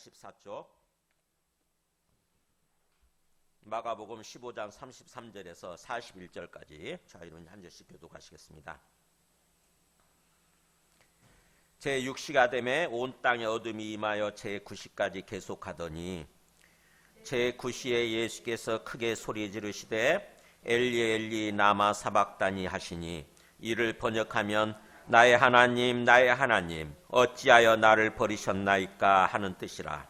84쪽 마가복음 15장 33절에서 41절까지 저희는 한 절씩 교독하시겠습니다. 제6시가 되매 온 땅에 어둠이 임하여 제9시까지 계속하더니 제9시에 예수께서 크게 소리 지르시되 엘리 엘리 라마 사박다니 하시니 이를 번역하면 나의 하나님 나의 하나님 어찌하여 나를 버리셨나이까 하는 뜻이라.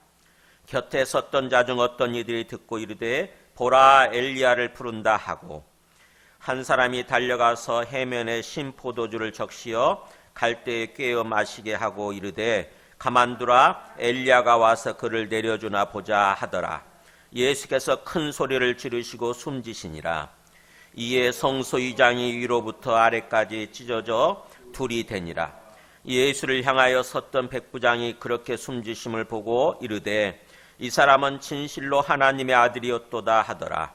곁에 섰던 자 중 어떤 이들이 듣고 이르되 보라 엘리야를 부른다 하고 한 사람이 달려가서 해면에 신 포도주를 적시어 갈대에 꿰어 마시게 하고 이르되 가만두라 엘리야가 와서 그를 내려주나 보자 하더라. 예수께서 큰 소리를 지르시고 숨지시니라. 이에 성소의장이 위로부터 아래까지 찢어져 둘이 되니라. 예수를 향하여 섰던 백부장이 그렇게 숨지심을 보고 이르되 이 사람은 진실로 하나님의 아들이었도다 하더라.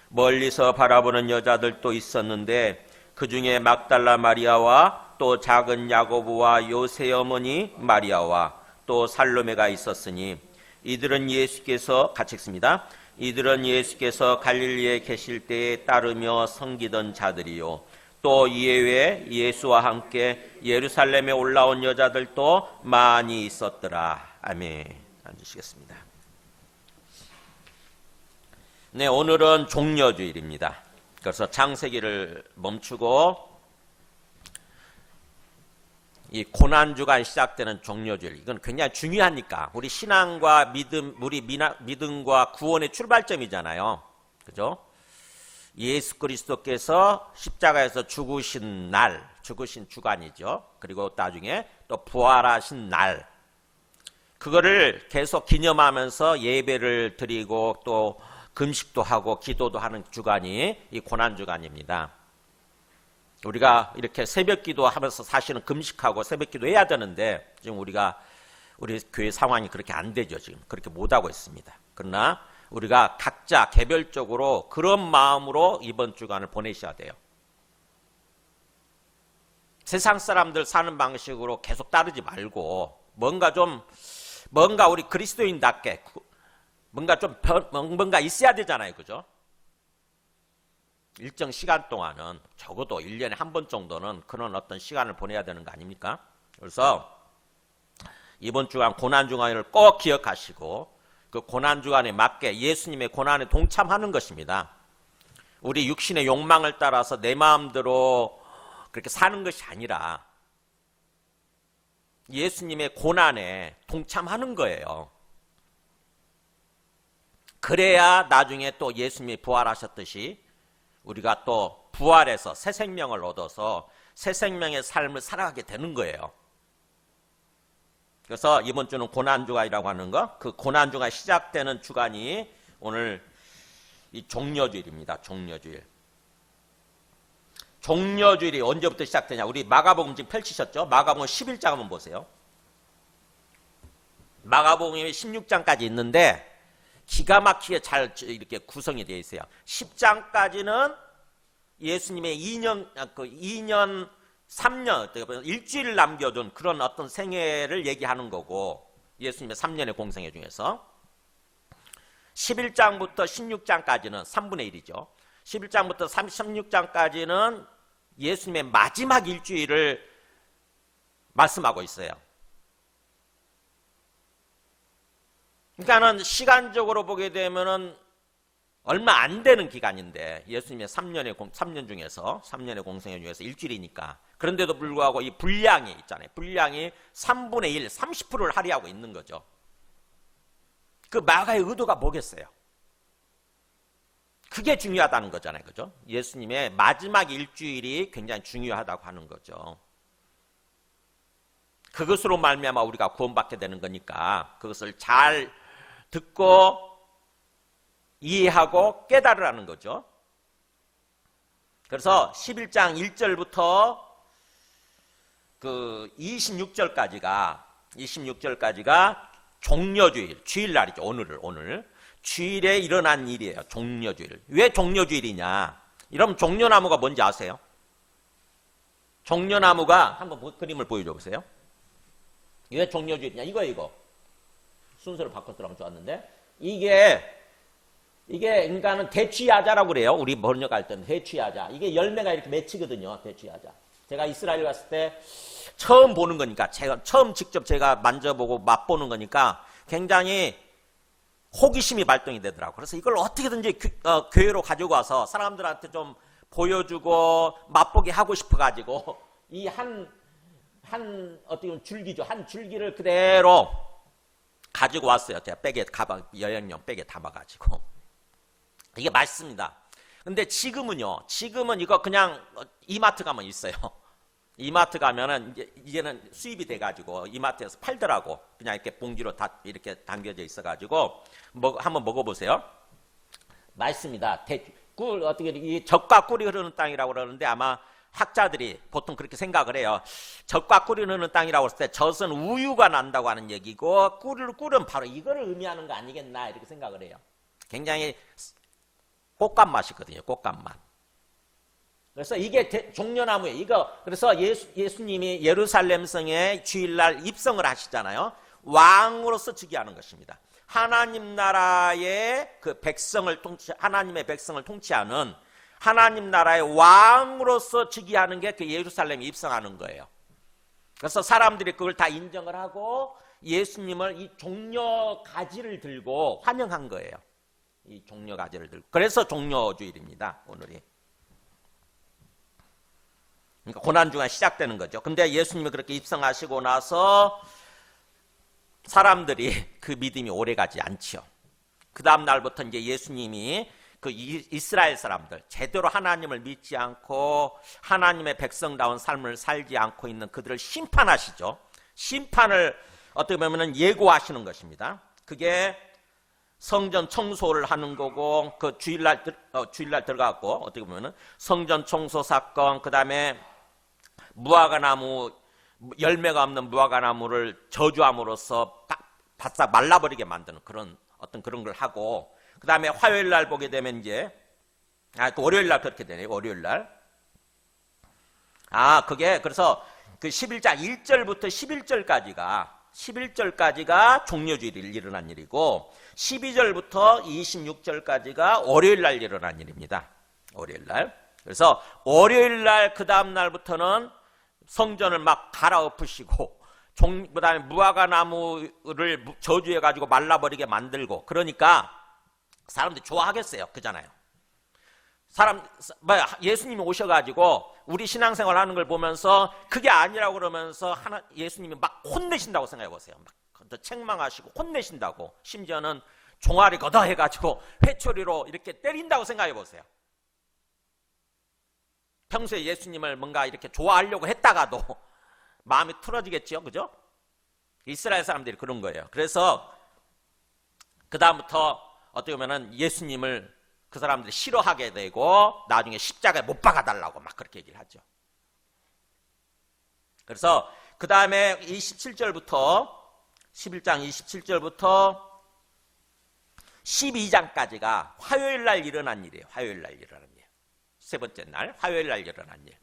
멀리서 바라보는 여자들도 있었는데 그 중에 막달라 마리아와 또 작은 야고보와 요새 어머니 마리아와 또 살로메가 있었으니 이들은 예수께서 같이 읽습니다. 이들은 예수께서 갈릴리에 계실 때에 따르며 섬기던 자들이요 또 이외에 예수와 함께 예루살렘에 올라온 여자들도 많이 있었더라. 아멘. 앉으시겠습니다. 네, 오늘은 종려주일입니다. 그래서 창세기를 멈추고 이 고난주가 시작되는 종려주일, 이건 굉장히 중요하니까 우리 신앙과 믿음, 우리 믿음과 구원의 출발점이잖아요. 그죠? 예수 그리스도께서 십자가에서 죽으신 날, 죽으신 주간이죠. 그리고 나중에 또 부활하신 날, 그거를 계속 기념하면서 예배를 드리고 또 금식도 하고 기도도 하는 주간이 이 고난주간입니다. 우리가 이렇게 새벽기도 하면서 사실은 금식하고 새벽기도 해야 되는데 지금 우리 교회 상황이 그렇게 안 되죠. 지금 그렇게 못하고 있습니다. 그러나 우리가 각자 개별적으로 그런 마음으로 이번 주간을 보내셔야 돼요. 세상 사람들 사는 방식으로 계속 따르지 말고 뭔가 우리 그리스도인답게 뭔가 있어야 되잖아요. 그죠? 일정 시간 동안은 적어도 1년에 한 번 정도는 그런 어떤 시간을 보내야 되는 거 아닙니까? 그래서 이번 주간 고난주간을 꼭 기억하시고 그 고난주간에 맞게 예수님의 고난에 동참하는 것입니다. 우리 육신의 욕망을 따라서 내 마음대로 그렇게 사는 것이 아니라 예수님의 고난에 동참하는 거예요. 그래야 나중에 또 예수님이 부활하셨듯이 우리가 또 부활해서 새 생명을 얻어서 새 생명의 삶을 살아가게 되는 거예요. 그래서 이번 주는 고난주간이라고 하는 거, 그 고난주간 시작되는 주간이 오늘 이 종려주일입니다. 종려주일. 종려주일이 언제부터 시작되냐? 우리 마가복음 지금 펼치셨죠? 마가복음 11장 한번 보세요. 마가복음이 16장까지 있는데 기가 막히게 잘 이렇게 구성이 되어 있어요. 10장까지는 예수님의 2년, 3년, 일주일 남겨둔 그런 어떤 생애를 얘기하는 거고, 예수님의 3년의 공생애 중에서 11장부터 16장까지는 3분의 1이죠. 11장부터 36장까지는 예수님의 마지막 일주일을 말씀하고 있어요. 그러니까는 시간적으로 보게 되면은 얼마 안 되는 기간인데 예수님의 3년 중에서 3년의 공생애 중에서 일주일이니까, 그런데도 불구하고 이 분량이 있잖아요. 분량이 3분의 1, 30%를 할애하고 있는 거죠. 그 마가의 의도가 뭐겠어요? 그게 중요하다는 거잖아요. 그죠? 예수님의 마지막 일주일이 굉장히 중요하다고 하는 거죠. 그것으로 말미암아 우리가 구원받게 되는 거니까 그것을 잘 듣고 이해하고 깨달으라는 거죠. 그래서 11장 1절부터 그 26절까지가 종려주일, 주일날이죠. 오늘 주일에 일어난 일이에요. 종려주일. 왜 종려주일이냐? 여러분 종려나무가 뭔지 아세요? 종려나무가 한번 그림을 보여줘 보세요. 왜 종려주일이냐? 이거 순서를 바꿔 들어가면 좋았는데 이게 그러니까는 대추야자라고 그래요. 우리 번역할 때는 대추야자. 이게 열매가 이렇게 맺히거든요. 대추야자. 제가 이스라엘 갔을 때 처음 보는 거니까 처음 직접 제가 만져보고 맛보는 거니까 굉장히 호기심이 발동이 되더라고요. 그래서 이걸 어떻게든지 교회로 가지고 와서 사람들한테 좀 보여주고 맛보게 하고 싶어가지고 이 어떻게 보면 줄기죠. 한 줄기를 그대로 가지고 왔어요. 제가 백에 여행용 백에 담아가지고. 이게 맛있습니다. 근데 지금은 이거 그냥 이마트 가면 있어요. 이마트 가면은 이제는 수입이 돼가지고 이마트에서 팔더라고. 그냥 이렇게 봉지로 다 이렇게 담겨져 있어가지고 한번 먹어보세요. 맛있습니다. 꿀 어떻게 이 젖과 꿀이 흐르는 땅이라고 그러는데 아마 학자들이 보통 그렇게 생각을 해요. 젖과 꿀이 흐르는 땅이라고 했을 때 젖은 우유가 난다고 하는 얘기고 꿀은 바로 이거를 의미하는 거 아니겠나 이렇게 생각을 해요. 굉장히 꽃감 맛이거든요. 꽃감 맛. 그래서 이게 종려나무예요. 그래서 예수님이 예루살렘 성에 주일날 입성을 하시잖아요. 왕으로서 즉위하는 것입니다. 하나님 나라의 하나님의 백성을 통치하는 하나님 나라의 왕으로서 즉위하는 게 그 예루살렘에 입성하는 거예요. 그래서 사람들이 그걸 다 인정을 하고 예수님을 이 종려 가지를 들고 환영한 거예요. 이 종려 가지를 들고. 그래서 종려주일입니다. 오늘이. 그러니까 고난주가 시작되는 거죠. 근데 예수님이 그렇게 입성하시고 나서 사람들이 그 믿음이 오래가지 않지요. 그 다음 날부터 이제 예수님이 그 이스라엘 사람들, 제대로 하나님을 믿지 않고 하나님의 백성다운 삶을 살지 않고 있는 그들을 심판하시죠. 심판을 어떻게 보면 예고하시는 것입니다. 그게 성전 청소를 하는 거고, 그 주일날 들어갔고, 어떻게 보면은 성전 청소 사건, 그 다음에 무화과나무, 열매가 없는 무화과나무를 저주함으로써 바싹 말라버리게 만드는 그런 걸 하고, 그 다음에 화요일 날 보게 되면 이제, 그 월요일 날 그렇게 되네요. 월요일 날. 그래서 그 11장 1절부터 11절까지가 종려주일이 일어난 일이고, 12절부터 26절까지가 월요일 날 일어난 일입니다. 월요일 날. 그래서 월요일 날 그 다음 날부터는 성전을 막 갈아엎으시고, 그 다음에 무화과나무를 저주해가지고 말라버리게 만들고, 그러니까 사람들이 좋아하겠어요. 그잖아요. 예수님이 오셔가지고 우리 신앙생활 하는 걸 보면서 그게 아니라고 그러면서 예수님이 막 혼내신다고 생각해 보세요. 막 책망하시고 혼내신다고, 심지어는 종아리 걷어 해가지고 회초리로 이렇게 때린다고 생각해 보세요. 평소에 예수님을 뭔가 이렇게 좋아하려고 했다가도 마음이 틀어지겠죠. 그죠? 이스라엘 사람들이 그런 거예요. 그래서 그 다음부터 어떻게 보면은 예수님을 그 사람들이 싫어하게 되고 나중에 십자가에 못 박아달라고 막 그렇게 얘기를 하죠. 그래서 그 다음에 11장 27절부터 12장까지가 화요일 날 일어난 일이에요. 화요일 날 일어난 일. 세 번째 날, 화요일 날 일어난 일.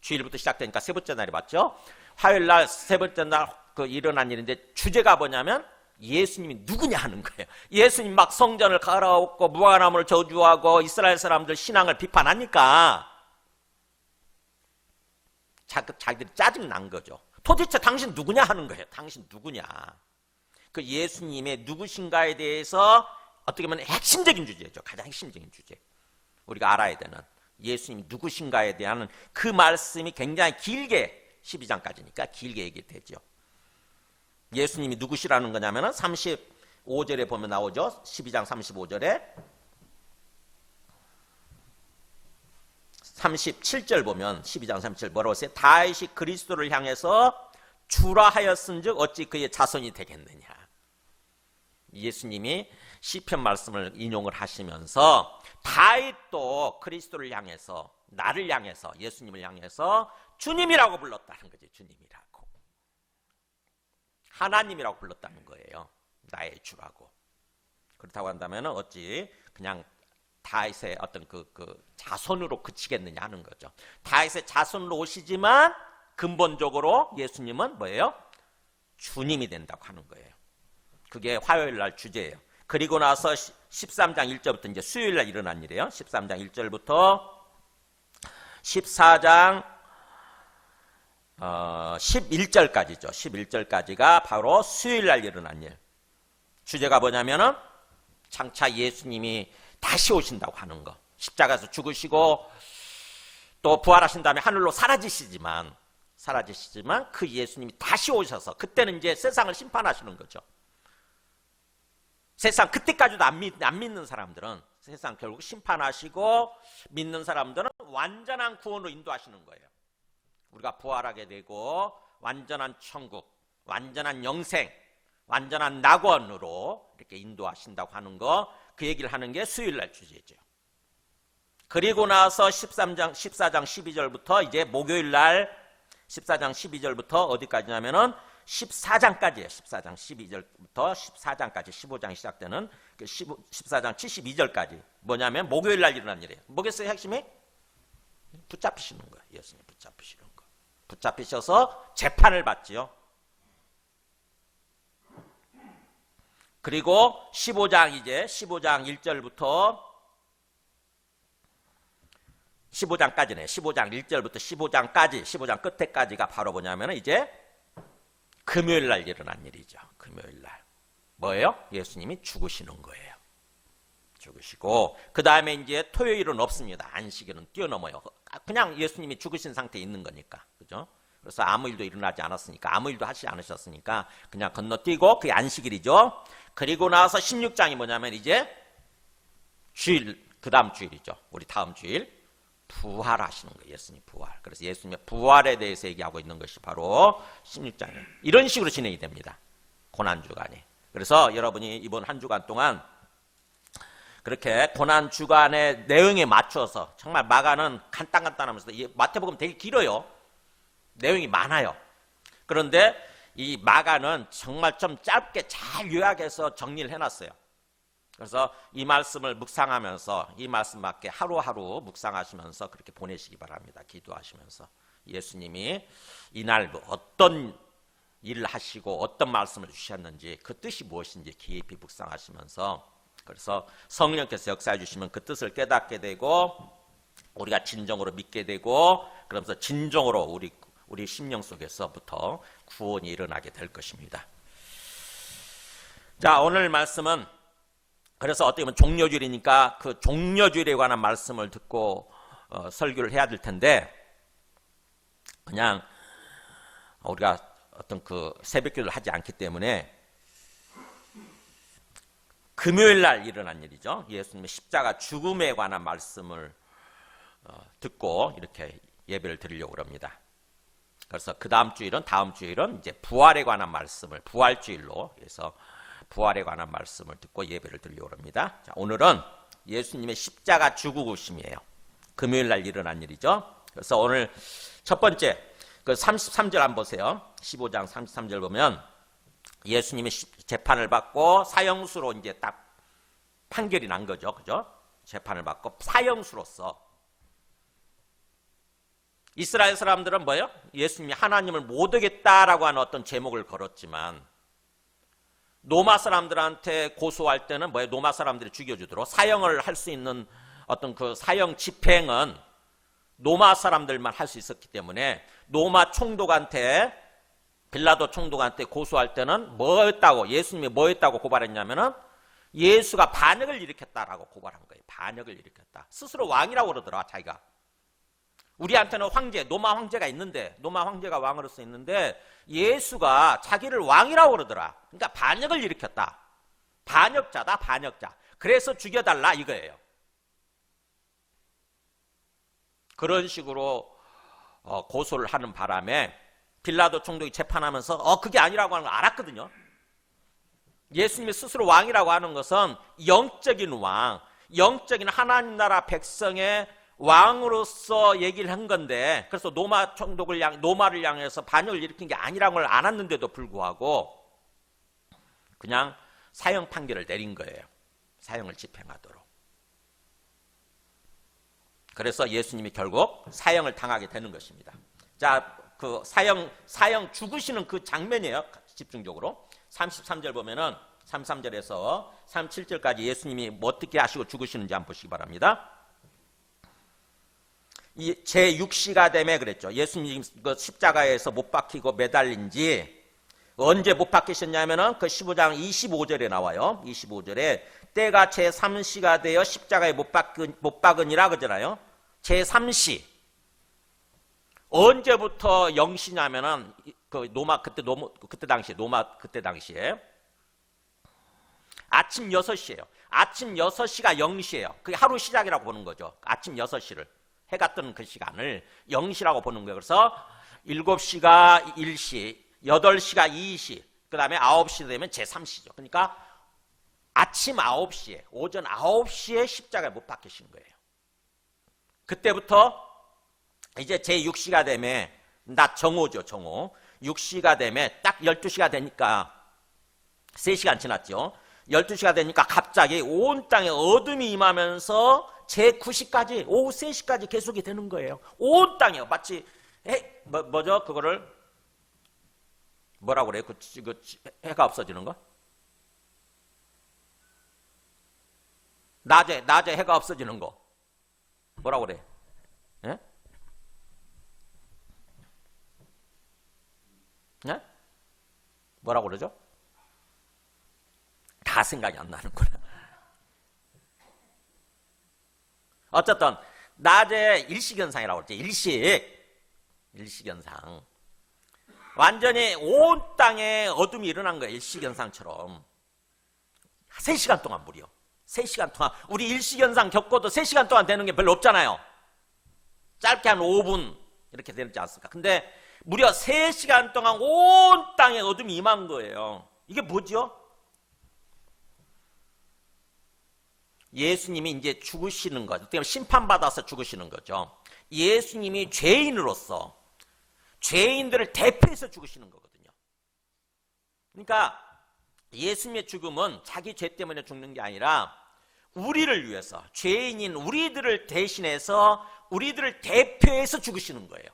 주일부터 시작되니까 세 번째 날이 맞죠? 화요일 날, 세 번째 날 일어난 일인데 주제가 뭐냐면 예수님이 누구냐 하는 거예요. 예수님 막 성전을 갈아엎고 무화과나무를 저주하고 이스라엘 사람들 신앙을 비판하니까 자기들이 짜증난 거죠. 도대체 당신 누구냐 하는 거예요. 당신 누구냐. 그 예수님의 누구신가에 대해서 어떻게 보면 핵심적인 주제죠. 가장 핵심적인 주제. 우리가 알아야 되는 예수님이 누구신가에 대한 그 말씀이 굉장히 길게 12장까지니까 길게 얘기되죠. 예수님이 누구시라는 거냐면 35절에 보면 나오죠. 12장 35절에 37절 보면 12장 37절 뭐라고 했어요? 다윗이 그리스도를 향해서 주라 하였은즉 어찌 그의 자손이 되겠느냐. 예수님이 시편 말씀을 인용을 하시면서 다윗도 그리스도를 향해서, 나를 향해서, 예수님을 향해서 주님이라고 불렀다는 거죠. 주님이라고. 하나님이라고 불렀다는 거예요. 나의 주라고. 그렇다고 한다면 어찌 그냥 다윗의 어떤 그 자손으로 그치겠느냐 하는 거죠. 다윗의 자손으로 오시지만 근본적으로 예수님은 뭐예요? 주님이 된다고 하는 거예요. 그게 화요일 날 주제예요. 그리고 나서 13장 1절부터 이제 수요일 날 일어난 일이에요. 13장 1절부터 14장 11절까지죠. 11절까지가 바로 수요일 날 일어난 일. 주제가 뭐냐면은 장차 예수님이 다시 오신다고 하는 거. 십자가에서 죽으시고 또 부활하신 다음에 하늘로 사라지시지만 그 예수님이 다시 오셔서 그때는 이제 세상을 심판하시는 거죠. 세상 그때까지도 안 믿는 사람들은 세상 결국 심판하시고 믿는 사람들은 완전한 구원으로 인도하시는 거예요. 우리가 부활하게 되고 완전한 천국, 완전한 영생, 완전한 낙원으로 이렇게 인도하신다고 하는 거, 그 얘기를 하는 게 수요일 날 주제죠. 그리고 나서 14장 12절부터 이제 목요일 날 14장 12절부터 어디까지냐면은 14장까지예요. 14장 12절부터 14장까지 15장이 시작되는 14장 72절까지 뭐냐면 목요일 날 일어난 일이에요. 뭐겠어요 핵심이? 붙잡히시는 거예요. 예수님 붙잡히시는 거. 붙잡히셔서 재판을 받지요. 그리고 15장 1절부터 15장까지네. 15장 1절부터 15장까지, 15장 끝에까지가 바로 뭐냐면 이제 금요일 날 일어난 일이죠. 금요일 날. 뭐예요? 예수님이 죽으시는 거예요. 죽으시고 그 다음에 이제 토요일은 없습니다. 안식일은 뛰어넘어요. 그냥 예수님이 죽으신 상태에 있는 거니까. 그죠? 그래서 아무 일도 일어나지 않았으니까, 아무 일도 하지 않으셨으니까 그냥 건너뛰고 그게 안식일이죠. 그리고 나서 16장이 뭐냐면 이제 주일, 그 다음 주일이죠. 우리 다음 주일 부활하시는 거예요. 예수님 부활. 그래서 예수님의 부활에 대해서 얘기하고 있는 것이 바로 16장이에요. 이런 식으로 진행이 됩니다. 고난주간이. 그래서 여러분이 이번 한 주간 동안 그렇게 고난주간의 내용에 맞춰서 정말 마가는 간단하면서 마태복음 되게 길어요. 내용이 많아요. 그런데 이 마가는 정말 좀 짧게 잘 요약해서 정리를 해놨어요. 그래서 이 말씀을 묵상하면서 이 말씀 맞게 하루하루 묵상하시면서 그렇게 보내시기 바랍니다. 기도하시면서 예수님이 이날 어떤 일을 하시고 어떤 말씀을 주셨는지 그 뜻이 무엇인지 깊이 묵상하시면서 그래서 성령께서 역사해 주시면 그 뜻을 깨닫게 되고 우리가 진정으로 믿게 되고 그러면서 진정으로 우리 심령 속에서부터 구원이 일어나게 될 것입니다. 자, 오늘 말씀은 그래서 어떻게 보면 종려주일이니까 그 종려주일에 관한 말씀을 듣고 설교를 해야 될 텐데 그냥 우리가 어떤 그 새벽기도를 하지 않기 때문에 금요일 날 일어난 일이죠. 예수님의 십자가 죽음에 관한 말씀을 듣고 이렇게 예배를 드리려고 합니다. 그래서 그 다음 주일은 이제 부활에 관한 말씀을 부활주일로 해서 부활에 관한 말씀을 듣고 예배를 드리려고 합니다. 자, 오늘은 예수님의 십자가 죽으심이에요. 금요일 날 일어난 일이죠. 그래서 오늘 첫 번째 그 33절 한번 보세요. 15장 33절 보면 예수님의 재판을 받고 사형수로 이제 딱 판결이 난 거죠. 그죠? 재판을 받고 사형수로서 이스라엘 사람들은 뭐예요? 예수님이 하나님을 못 오겠다라고 하는 어떤 제목을 걸었지만 로마 사람들한테 고소할 때는 뭐예요? 로마 사람들이 죽여주도록 사형을 할 수 있는 어떤 그 사형 집행은 로마 사람들만 할 수 있었기 때문에 로마 총독한테 빌라도 총독한테 고소할 때는 뭐였다고 예수님이 뭐였다고 고발했냐면은 예수가 반역을 일으켰다라고 고발한 거예요. 반역을 일으켰다. 스스로 왕이라고 그러더라 자기가. 우리한테는 황제, 로마 황제가 있는데 로마 황제가 왕으로서 있는데 예수가 자기를 왕이라고 그러더라. 그러니까 반역을 일으켰다. 반역자다, 반역자. 그래서 죽여달라 이거예요. 그런 식으로 고소를 하는 바람에 빌라도 총독이 재판하면서 그게 아니라고 하는 걸 알았거든요. 예수님이 스스로 왕이라고 하는 것은 영적인 왕, 영적인 하나님 나라 백성의 왕으로서 얘기를 한 건데 그래서 로마 총독을 로마를 향해서 반역을 일으킨 게 아니라는 걸 알았는데도 불구하고 그냥 사형 판결을 내린 거예요. 사형을 집행하도록. 그래서 예수님이 결국 사형을 당하게 되는 것입니다. 자, 그 사형 죽으시는 그 장면이에요. 집중적으로. 33절 보면은 33절에서 37절까지 예수님이 뭐 어떻게 하시고 죽으시는지 한번 보시기 바랍니다. 제6시가 되매 그랬죠. 예수님 그 십자가에서 못 박히고 매달린 지 언제 못 박히셨냐면은 그 15장 25절에 나와요. 25절에 때가 제3시가 되어 십자가에 못 박으니라 그러잖아요. 제3시. 언제부터 0시냐면은 그 그때 당시에 아침 6시예요. 아침 6시가 0시예요. 그게 하루 시작이라고 보는 거죠. 아침 6시를. 해가 뜨는 그 시간을 0시라고 보는 거예요. 그래서 7시가 1시, 8시가 2시, 그 다음에 9시 되면 제3시죠. 그러니까 아침 9시에, 오전 9시에 십자가에 못 박히신 거예요. 그때부터 이제 제6시가 되면, 낮 정오죠, 정오. 6시가 되면 딱 12시가 되니까 3시간 지났죠. 12시가 되니까 갑자기 온 땅에 어둠이 임하면서 제9시까지 오후 3시까지 계속이 되는 거예요. 온 땅이요. 마치 뭐죠? 그거를 뭐라고 그래요? 그 해가 없어지는 거? 낮에 해가 없어지는 거 뭐라고 그래? 예? 예? 뭐라고 그러죠? 다 생각이 안 나는구나. 어쨌든 낮에 일식현상이라고 그랬지. 일식현상. 완전히 온 땅에 어둠이 일어난 거예요. 일식현상처럼. 3시간 동안 무려. 3시간 동안. 우리 일식현상 겪어도 3시간 동안 되는 게 별로 없잖아요. 짧게 한 5분 이렇게 되지 않습니까? 근데 무려 3시간 동안 온 땅에 어둠이 임한 거예요. 이게 뭐죠? 예수님이 이제 죽으시는 거죠. 어떻게 보면 심판받아서 죽으시는 거죠. 예수님이 죄인으로서 죄인들을 대표해서 죽으시는 거거든요. 그러니까 예수님의 죽음은 자기 죄 때문에 죽는 게 아니라 우리를 위해서, 죄인인 우리들을 대신해서 우리들을 대표해서 죽으시는 거예요.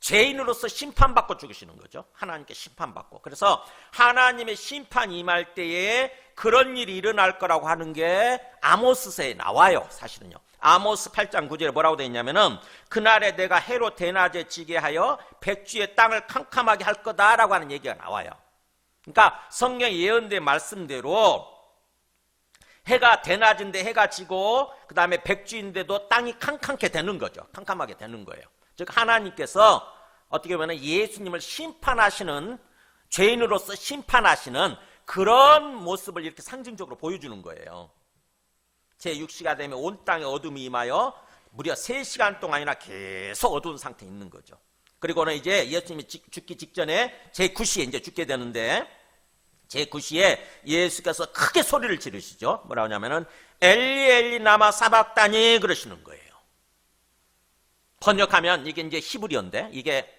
죄인으로서 심판받고 죽으시는 거죠. 하나님께 심판받고. 그래서 하나님의 심판이 임할 때에 그런 일이 일어날 거라고 하는 게 아모스서에 나와요. 사실은요. 아모스 8장 9절에 뭐라고 되어 있냐면은 그날에 내가 해로 대낮에 지게 하여 백주의 땅을 캄캄하게 할 거다라고 하는 얘기가 나와요. 그러니까 성경 예언된 말씀대로 해가 대낮인데 해가 지고 그 다음에 백주인데도 땅이 캄캄하게 되는 거죠. 캄캄하게 되는 거예요. 즉 하나님께서 어떻게 보면 예수님을 심판하시는, 죄인으로서 심판하시는 그런 모습을 이렇게 상징적으로 보여주는 거예요. 제6시가 되면 온 땅에 어둠이 임하여 무려 3시간 동안이나 계속 어두운 상태에 있는 거죠. 그리고는 이제 예수님이 죽기 직전에 제9시에 이제 죽게 되는데, 제9시에 예수께서 크게 소리를 지르시죠. 뭐라고 하냐면은 엘리 엘리 라마 사박다니 그러시는 거예요. 번역하면 이게 이제 히브리어인데, 이게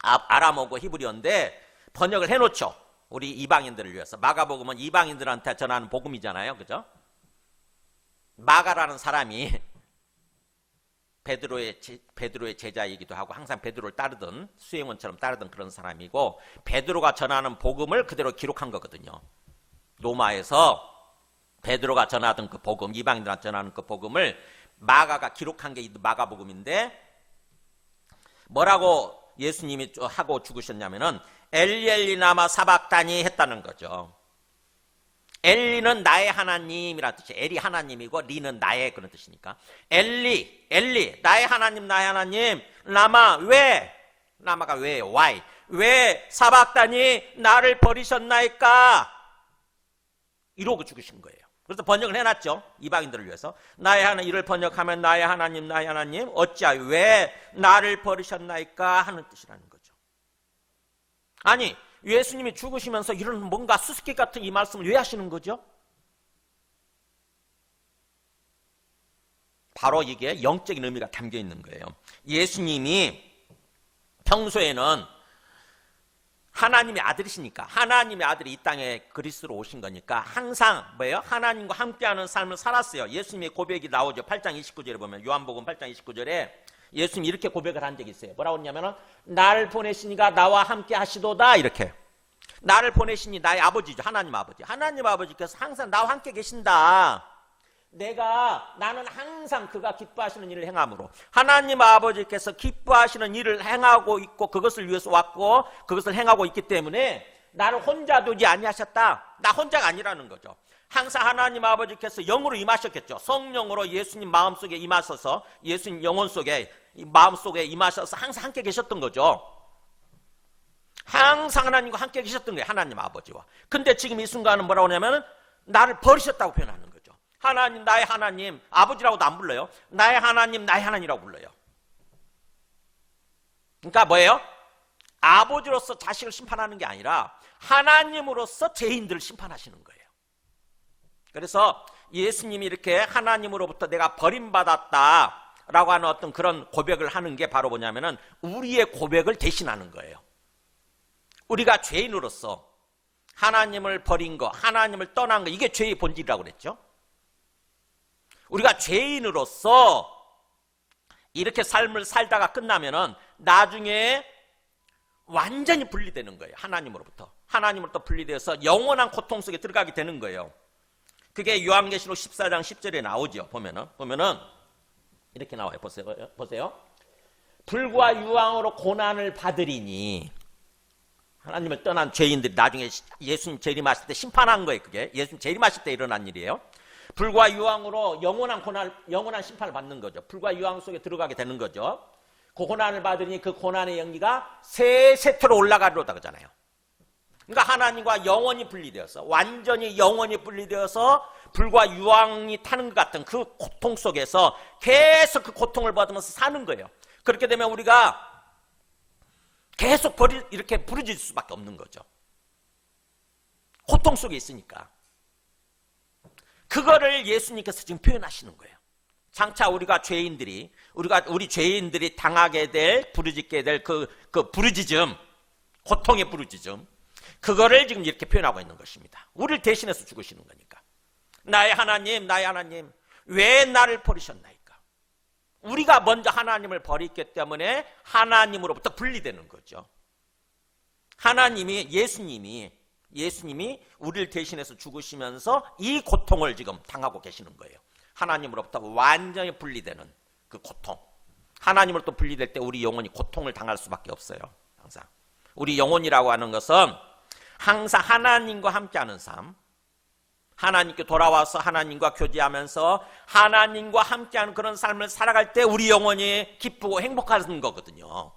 아람어고 히브리어인데 번역을 해놓죠. 우리 이방인들을 위해서. 마가복음은 이방인들한테 전하는 복음이잖아요. 그죠? 마가라는 사람이 베드로의 제자이기도 하고 항상 베드로를 따르던, 수행원처럼 따르던 그런 사람이고, 베드로가 전하는 복음을 그대로 기록한 거거든요. 로마에서 베드로가 전하던 그 복음, 이방인들한테 전하는 그 복음을 마가가 기록한 게 마가복음인데, 뭐라고 예수님이 하고 죽으셨냐면은 엘리 엘리 라마 사박다니 했다는 거죠. 엘리는 나의 하나님이라는 뜻이에요. 엘이 하나님이고 리는 나의 그런 뜻이니까. 엘리 나의 하나님 나의 하나님 라마 왜? 라마가 왜? why? 왜 사박다니 나를 버리셨나이까? 이러고 죽으신 거예요. 그래서 번역을 해놨죠. 이방인들을 위해서. 나의 하나님, 이를 번역하면 나의 하나님 어찌하여 왜 나를 버리셨나이까 하는 뜻이라는 거죠. 아니, 예수님이 죽으시면서 이런 뭔가 수수께끼 같은 이 말씀을 왜 하시는 거죠? 바로 이게 영적인 의미가 담겨 있는 거예요. 예수님이 평소에는 하나님의 아들이시니까, 하나님의 아들이 이 땅에 그리스도로 오신 거니까 항상 뭐예요? 하나님과 함께하는 삶을 살았어요. 예수님의 고백이 나오죠. 8장 29절에 보면, 요한복음 8장 29절에 예수님이 이렇게 고백을 한 적이 있어요. 뭐라고 했냐면은 날 보내시니가 나와 함께 하시도다, 이렇게. 나를 보내시니 나의 아버지죠. 하나님 아버지. 하나님 아버지께서 항상 나와 함께 계신다. 나는 항상 그가 기뻐하시는 일을 행함으로 하나님 아버지께서 기뻐하시는 일을 행하고 있고 그것을 위해서 왔고 그것을 행하고 있기 때문에 나를 혼자 두지 아니하셨다. 나 혼자가 아니라는 거죠. 항상 하나님 아버지께서 영으로 임하셨겠죠. 성령으로 예수님 마음속에 임하셔서 예수님 영혼 속에 마음속에 임하셔서 항상 함께 계셨던 거죠. 항상 하나님과 함께 계셨던 거예요. 하나님 아버지와. 근데 지금 이 순간은 뭐라고 하냐면 나를 버리셨다고 표현하는 거죠. 하나님, 나의 하나님, 아버지라고도 안 불러요. 나의 하나님, 나의 하나님이라고 불러요. 그러니까 뭐예요? 아버지로서 자식을 심판하는 게 아니라 하나님으로서 죄인들을 심판하시는 거예요. 그래서 예수님이 이렇게 하나님으로부터 내가 버림받았다라고 하는 어떤 그런 고백을 하는 게 바로 뭐냐면은 우리의 고백을 대신하는 거예요. 우리가 죄인으로서 하나님을 버린 거, 하나님을 떠난 거, 이게 죄의 본질이라고 그랬죠. 우리가 죄인으로서 이렇게 삶을 살다가 끝나면은 나중에 완전히 분리되는 거예요. 하나님으로부터 분리돼서 영원한 고통 속에 들어가게 되는 거예요. 그게 요한계시록 14장 10절에 나오죠. 보면은 이렇게 나와요. 보세요. 불과 유황으로 고난을 받으리니, 하나님을 떠난 죄인들이 나중에 예수님 재림하실 때 심판한 거예요. 그게 예수님 재림하실 때 일어난 일이에요. 불과 유황으로 영원한 심판을 받는 거죠. 불과 유황 속에 들어가게 되는 거죠. 그 고난을 받으니 그 고난의 연기가 세세토로 올라가리로다 그러잖아요. 그러니까 하나님과 영원히 분리되어서, 완전히 영원히 분리되어서 불과 유황이 타는 것 같은 그 고통 속에서 계속 그 고통을 받으면서 사는 거예요. 그렇게 되면 우리가 계속 이렇게 부르짖을 수밖에 없는 거죠. 고통 속에 있으니까. 그거를 예수님께서 지금 표현하시는 거예요. 장차 우리 죄인들이 당하게 될, 부르짖게 될 그 부르짖음, 고통의 부르짖음, 그거를 지금 이렇게 표현하고 있는 것입니다. 우리를 대신해서 죽으시는 거니까. 나의 하나님, 왜 나를 버리셨나이까? 우리가 먼저 하나님을 버렸기 때문에 하나님으로부터 분리되는 거죠. 예수님이 우리를 대신해서 죽으시면서 이 고통을 지금 당하고 계시는 거예요. 하나님으로부터 완전히 분리되는 그 고통. 하나님으로부터 분리될 때 우리 영혼이 고통을 당할 수밖에 없어요. 항상. 우리 영혼이라고 하는 것은 항상 하나님과 함께하는 삶, 하나님께 돌아와서 하나님과 교제하면서 하나님과 함께하는 그런 삶을 살아갈 때 우리 영혼이 기쁘고 행복한 거거든요.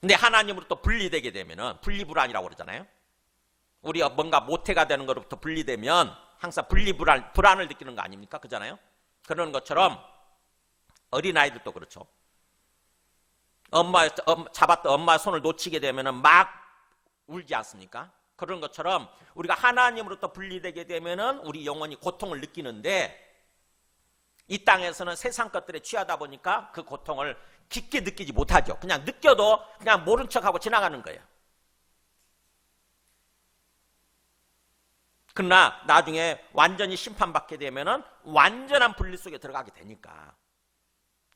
근데 하나님으로부터 분리되게 되면은 분리불안이라고 그러잖아요. 우리가 뭔가 모태가 되는 것으로부터 분리되면 항상 불안을 느끼는 거 아닙니까? 그잖아요. 그런 것처럼 어린아이들도 그렇죠. 잡았던 엄마의 손을 놓치게 되면은 막 울지 않습니까? 그런 것처럼 우리가 하나님으로부터 분리되게 되면은 우리 영혼이 고통을 느끼는데, 이 땅에서는 세상 것들에 취하다 보니까 그 고통을 깊게 느끼지 못하죠. 그냥 느껴도 그냥 모른 척하고 지나가는 거예요. 그러나 나중에 완전히 심판받게 되면은 완전한 분리 속에 들어가게 되니까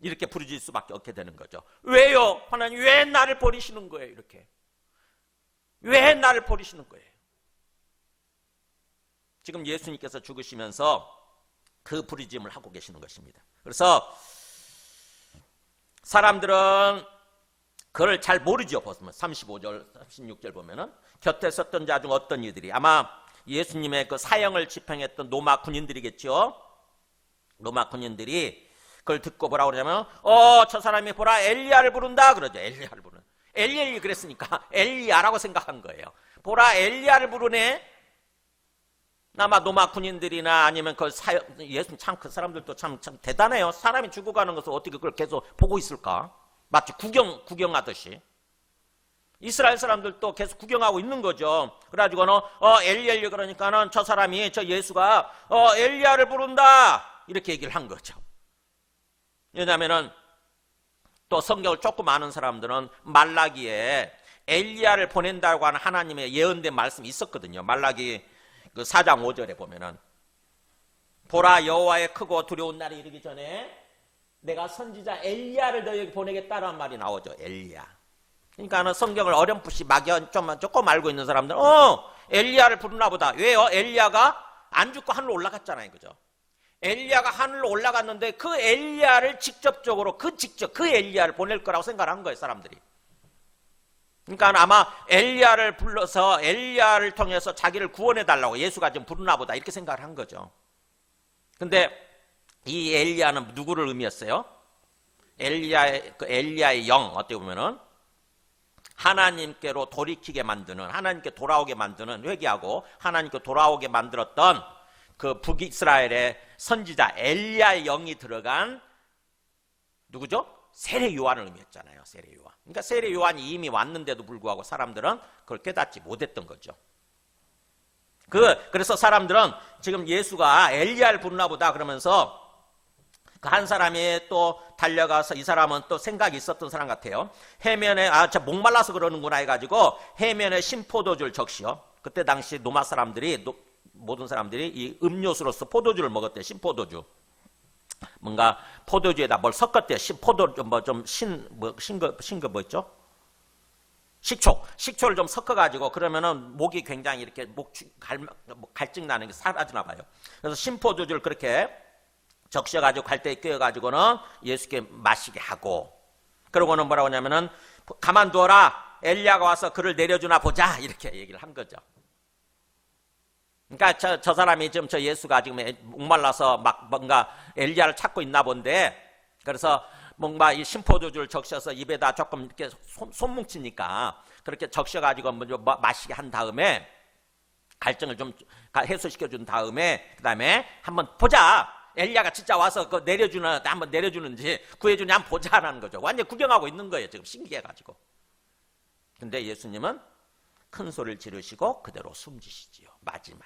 이렇게 부르짖을 수밖에 없게 되는 거죠. 왜요? 하나님 왜 나를 버리시는 거예요? 이렇게. 왜 나를 버리시는 거예요? 지금 예수님께서 죽으시면서 그 부르짖음을 하고 계시는 것입니다. 그래서 사람들은 그걸 잘 모르죠. 보면 35절, 36절 보면은 곁에 섰던 자 중 어떤 이들이, 아마 예수님의 그 사형을 집행했던 로마 군인들이겠죠. 로마 군인들이 그걸 듣고 뭐라고 그러냐면, 저 사람이 보라 엘리야를 부른다 그러죠. 엘리야를 부르는. 엘리 그랬으니까 엘리야라고 생각한 거예요. 보라 엘리야를 부르네. 아마 로마 군인들이나 아니면 예수님 참 그 사람들도 참 대단해요. 사람이 죽어가는 것을 어떻게 그걸 계속 보고 있을까? 마치 구경하듯이. 이스라엘 사람들도 계속 구경하고 있는 거죠. 그래가지고는 엘리 그러니까는 저 예수가 엘리야를 부른다 이렇게 얘기를 한 거죠. 왜냐하면은 또 성경을 조금 아는 사람들은 말라기에 엘리야를 보낸다고 하는 하나님의 예언된 말씀이 있었거든요. 말라기 그 4장 5절에 보면은, 보라 여호와의 크고 두려운 날이 이르기 전에 내가 선지자 엘리야를 너희에게 보내겠다라는 말이 나오죠. 엘리야. 그러니까 성경을 어렴풋이 막연 조금 알고 있는 사람들은 엘리야를 부르나 보다. 왜요? 엘리야가 안 죽고 하늘로 올라갔잖아요. 그죠? 엘리야가 하늘로 올라갔는데 그 엘리야를 직접적으로 그 엘리야를 보낼 거라고 생각한 거예요, 사람들이. 그러니까 아마 엘리야를 불러서 엘리야를 통해서 자기를 구원해 달라고 예수가 좀 부르나 보다 이렇게 생각을 한 거죠. 근데 이 엘리야는 누구를 의미했어요? 엘리야의 영, 어떻게 보면은 하나님께로 돌이키게 만드는, 하나님께 돌아오게 만드는, 회개하고 하나님께 돌아오게 만들었던 그 북이스라엘의 선지자 엘리야의 영이 들어간 누구죠? 세례 요한을 의미했잖아요. 세례 요한. 그러니까 세례 요한이 이미 왔는데도 불구하고 사람들은 그걸 깨닫지 못했던 거죠. 그래서 사람들은 지금 예수가 엘리야를 부르나 보다 그러면서 그 한 사람이 또 달려가서 이 사람은 또 생각이 있었던 사람 같아요. 해면에 저 목말라서 그러는구나 해가지고 해면에 신포도주를 적시요. 그때 당시 노마 사람들이 모든 사람들이 이 음료수로서 포도주를 먹었대. 신포도주. 뭔가 포도주에다 뭘 섞었대. 포도주 신거 뭐 있죠? 식초를 좀 섞어가지고 그러면은 목이 굉장히 이렇게 갈증 나는 게 사라지나 봐요. 그래서 신포도주를 그렇게 적셔가지고 갈대에 껴가지고는 예수께 마시게 하고, 그러고는 뭐라고 하냐면은 가만두어라, 엘리야가 와서 그를 내려주나 보자, 이렇게 얘기를 한 거죠. 그러니까 저 사람이 지금 저 예수가 지금 목말라서 막 뭔가 엘리야를 찾고 있나 본데, 그래서 뭔가 이 신포도주를 적셔서 입에다 조금 이렇게 손 뭉치니까 그렇게 적셔가지고 먼저 마시게 한 다음에 갈증을 좀 해소시켜 준 다음에 그 다음에 한번 보자. 엘리야가 진짜 와서 한번 내려주는지 구해주냐 한번 보자라는 거죠. 완전 구경하고 있는 거예요. 지금 신기해가지고. 근데 예수님은 큰 소리를 지르시고 그대로 숨지시지요. 마지막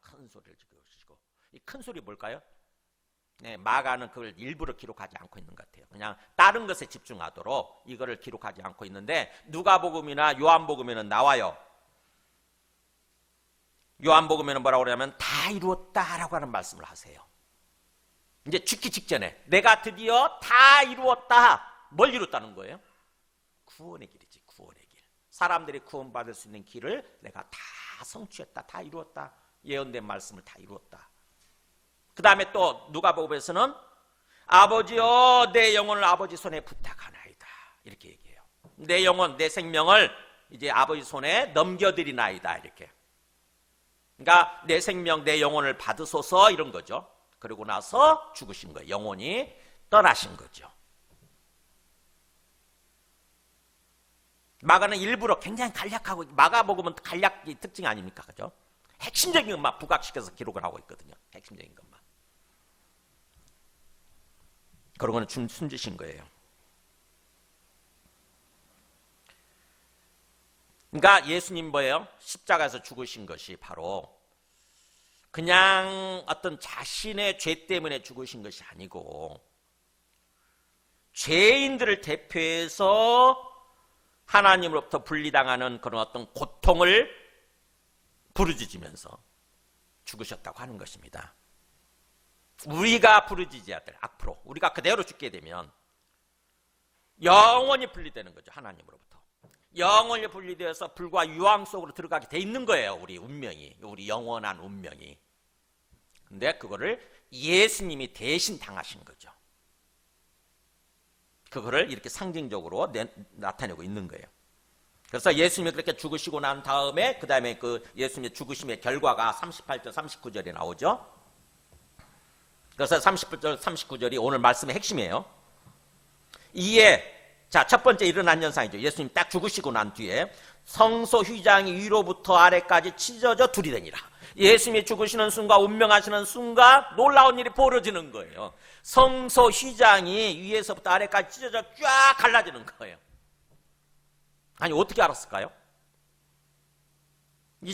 큰 소리를 지르시고. 이 큰 소리 뭘까요? 네, 마가는 그걸 일부러 기록하지 않고 있는 것 같아요. 그냥 다른 것에 집중하도록 이거를 기록하지 않고 있는데 누가복음이나 요한복음에는 나와요. 요한복음에는 뭐라고 그러냐면 다 이루었다라고 하는 말씀을 하세요. 이제 죽기 직전에 내가 드디어 다 이루었다. 뭘 이뤘다는 거예요? 구원의 길이지, 구원의 길. 사람들이 구원받을 수 있는 길을 내가 다 성취했다, 다 이루었다. 예언된 말씀을 다 이루었다. 그 다음에 또 누가복음에서는 아버지여 내 영혼을 아버지 손에 부탁하나이다. 이렇게 얘기해요. 내 영혼, 내 생명을 이제 아버지 손에 넘겨드리나이다. 이렇게. 그러니까 내 생명, 내 영혼을 받으소서 이런 거죠. 그리고 나서 죽으신 거예요. 영혼이 떠나신 거죠. 마가는 일부러 굉장히 간략하고, 마가복음은 간략이 특징이 아닙니까? 그죠? 핵심적인 것만 부각시켜서 기록을 하고 있거든요. 핵심적인 것만. 그러고는 숨지신 거예요. 그러니까 예수님 뭐예요? 십자가에서 죽으신 것이 바로 그냥 어떤 자신의 죄 때문에 죽으신 것이 아니고 죄인들을 대표해서 하나님으로부터 분리당하는 그런 어떤 고통을 부르짖으면서 죽으셨다고 하는 것입니다. 우리가 부르짖어야 될 앞으로 우리가 그대로 죽게 되면 영원히 분리되는 거죠. 하나님으로부터. 영원히 분리되어서 불과 유황 속으로 들어가게 돼 있는 거예요. 우리 운명이, 우리 영원한 운명이. 근데 그거를 예수님이 대신 당하신 거죠. 그거를 이렇게 상징적으로 나타내고 있는 거예요. 그래서 예수님이 그렇게 죽으시고 난 다음에 그 다음에 그 예수님의 죽으심의 결과가 38절 39절에 나오죠. 그래서 38절 39절이 오늘 말씀의 핵심이에요. 이에 첫 번째 일어난 현상이죠. 예수님 딱 죽으시고 난 뒤에 성소 휘장이 위로부터 아래까지 찢어져 둘이 되니라. 예수님이 죽으시는 순간, 운명하시는 순간 놀라운 일이 벌어지는 거예요. 성소 휘장이 위에서부터 아래까지 찢어져 쫙 갈라지는 거예요. 아니 어떻게 알았을까요?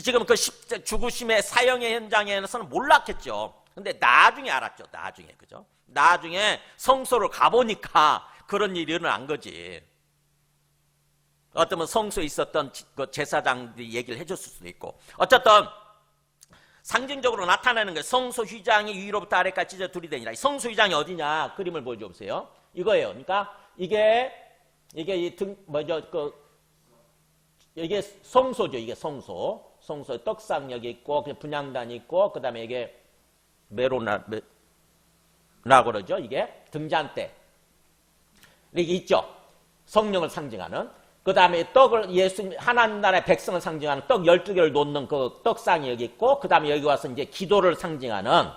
지금 그 죽으심의 사형의 현장에서는 몰랐겠죠. 근데 나중에 알았죠. 나중에, 그죠? 나중에 성소를 가보니까 그런 일이 일어난 거지. 어쩌면 성소에 있었던 그 제사장들이 얘기를 해줬을 수도 있고. 어쨌든 상징적으로 나타나는 거예요. 성소 휘장이 위로부터 아래까지 찢어 둘이 되니라. 성소 휘장이 어디냐? 그림을 보여줘 보세요. 이거예요. 그러니까 이게 이게 이게 성소죠. 이게 성소. 성소에 떡상 여기 있고, 분향단이 있고, 그 다음에 이게 메로나라고 그러죠. 이게 등잔대. 이게 있죠. 성령을 상징하는. 그 다음에 떡을 하나님 나라의 백성을 상징하는 떡 12개를 놓는 그 떡상이 여기 있고, 그 다음에 여기 와서 이제 기도를 상징하는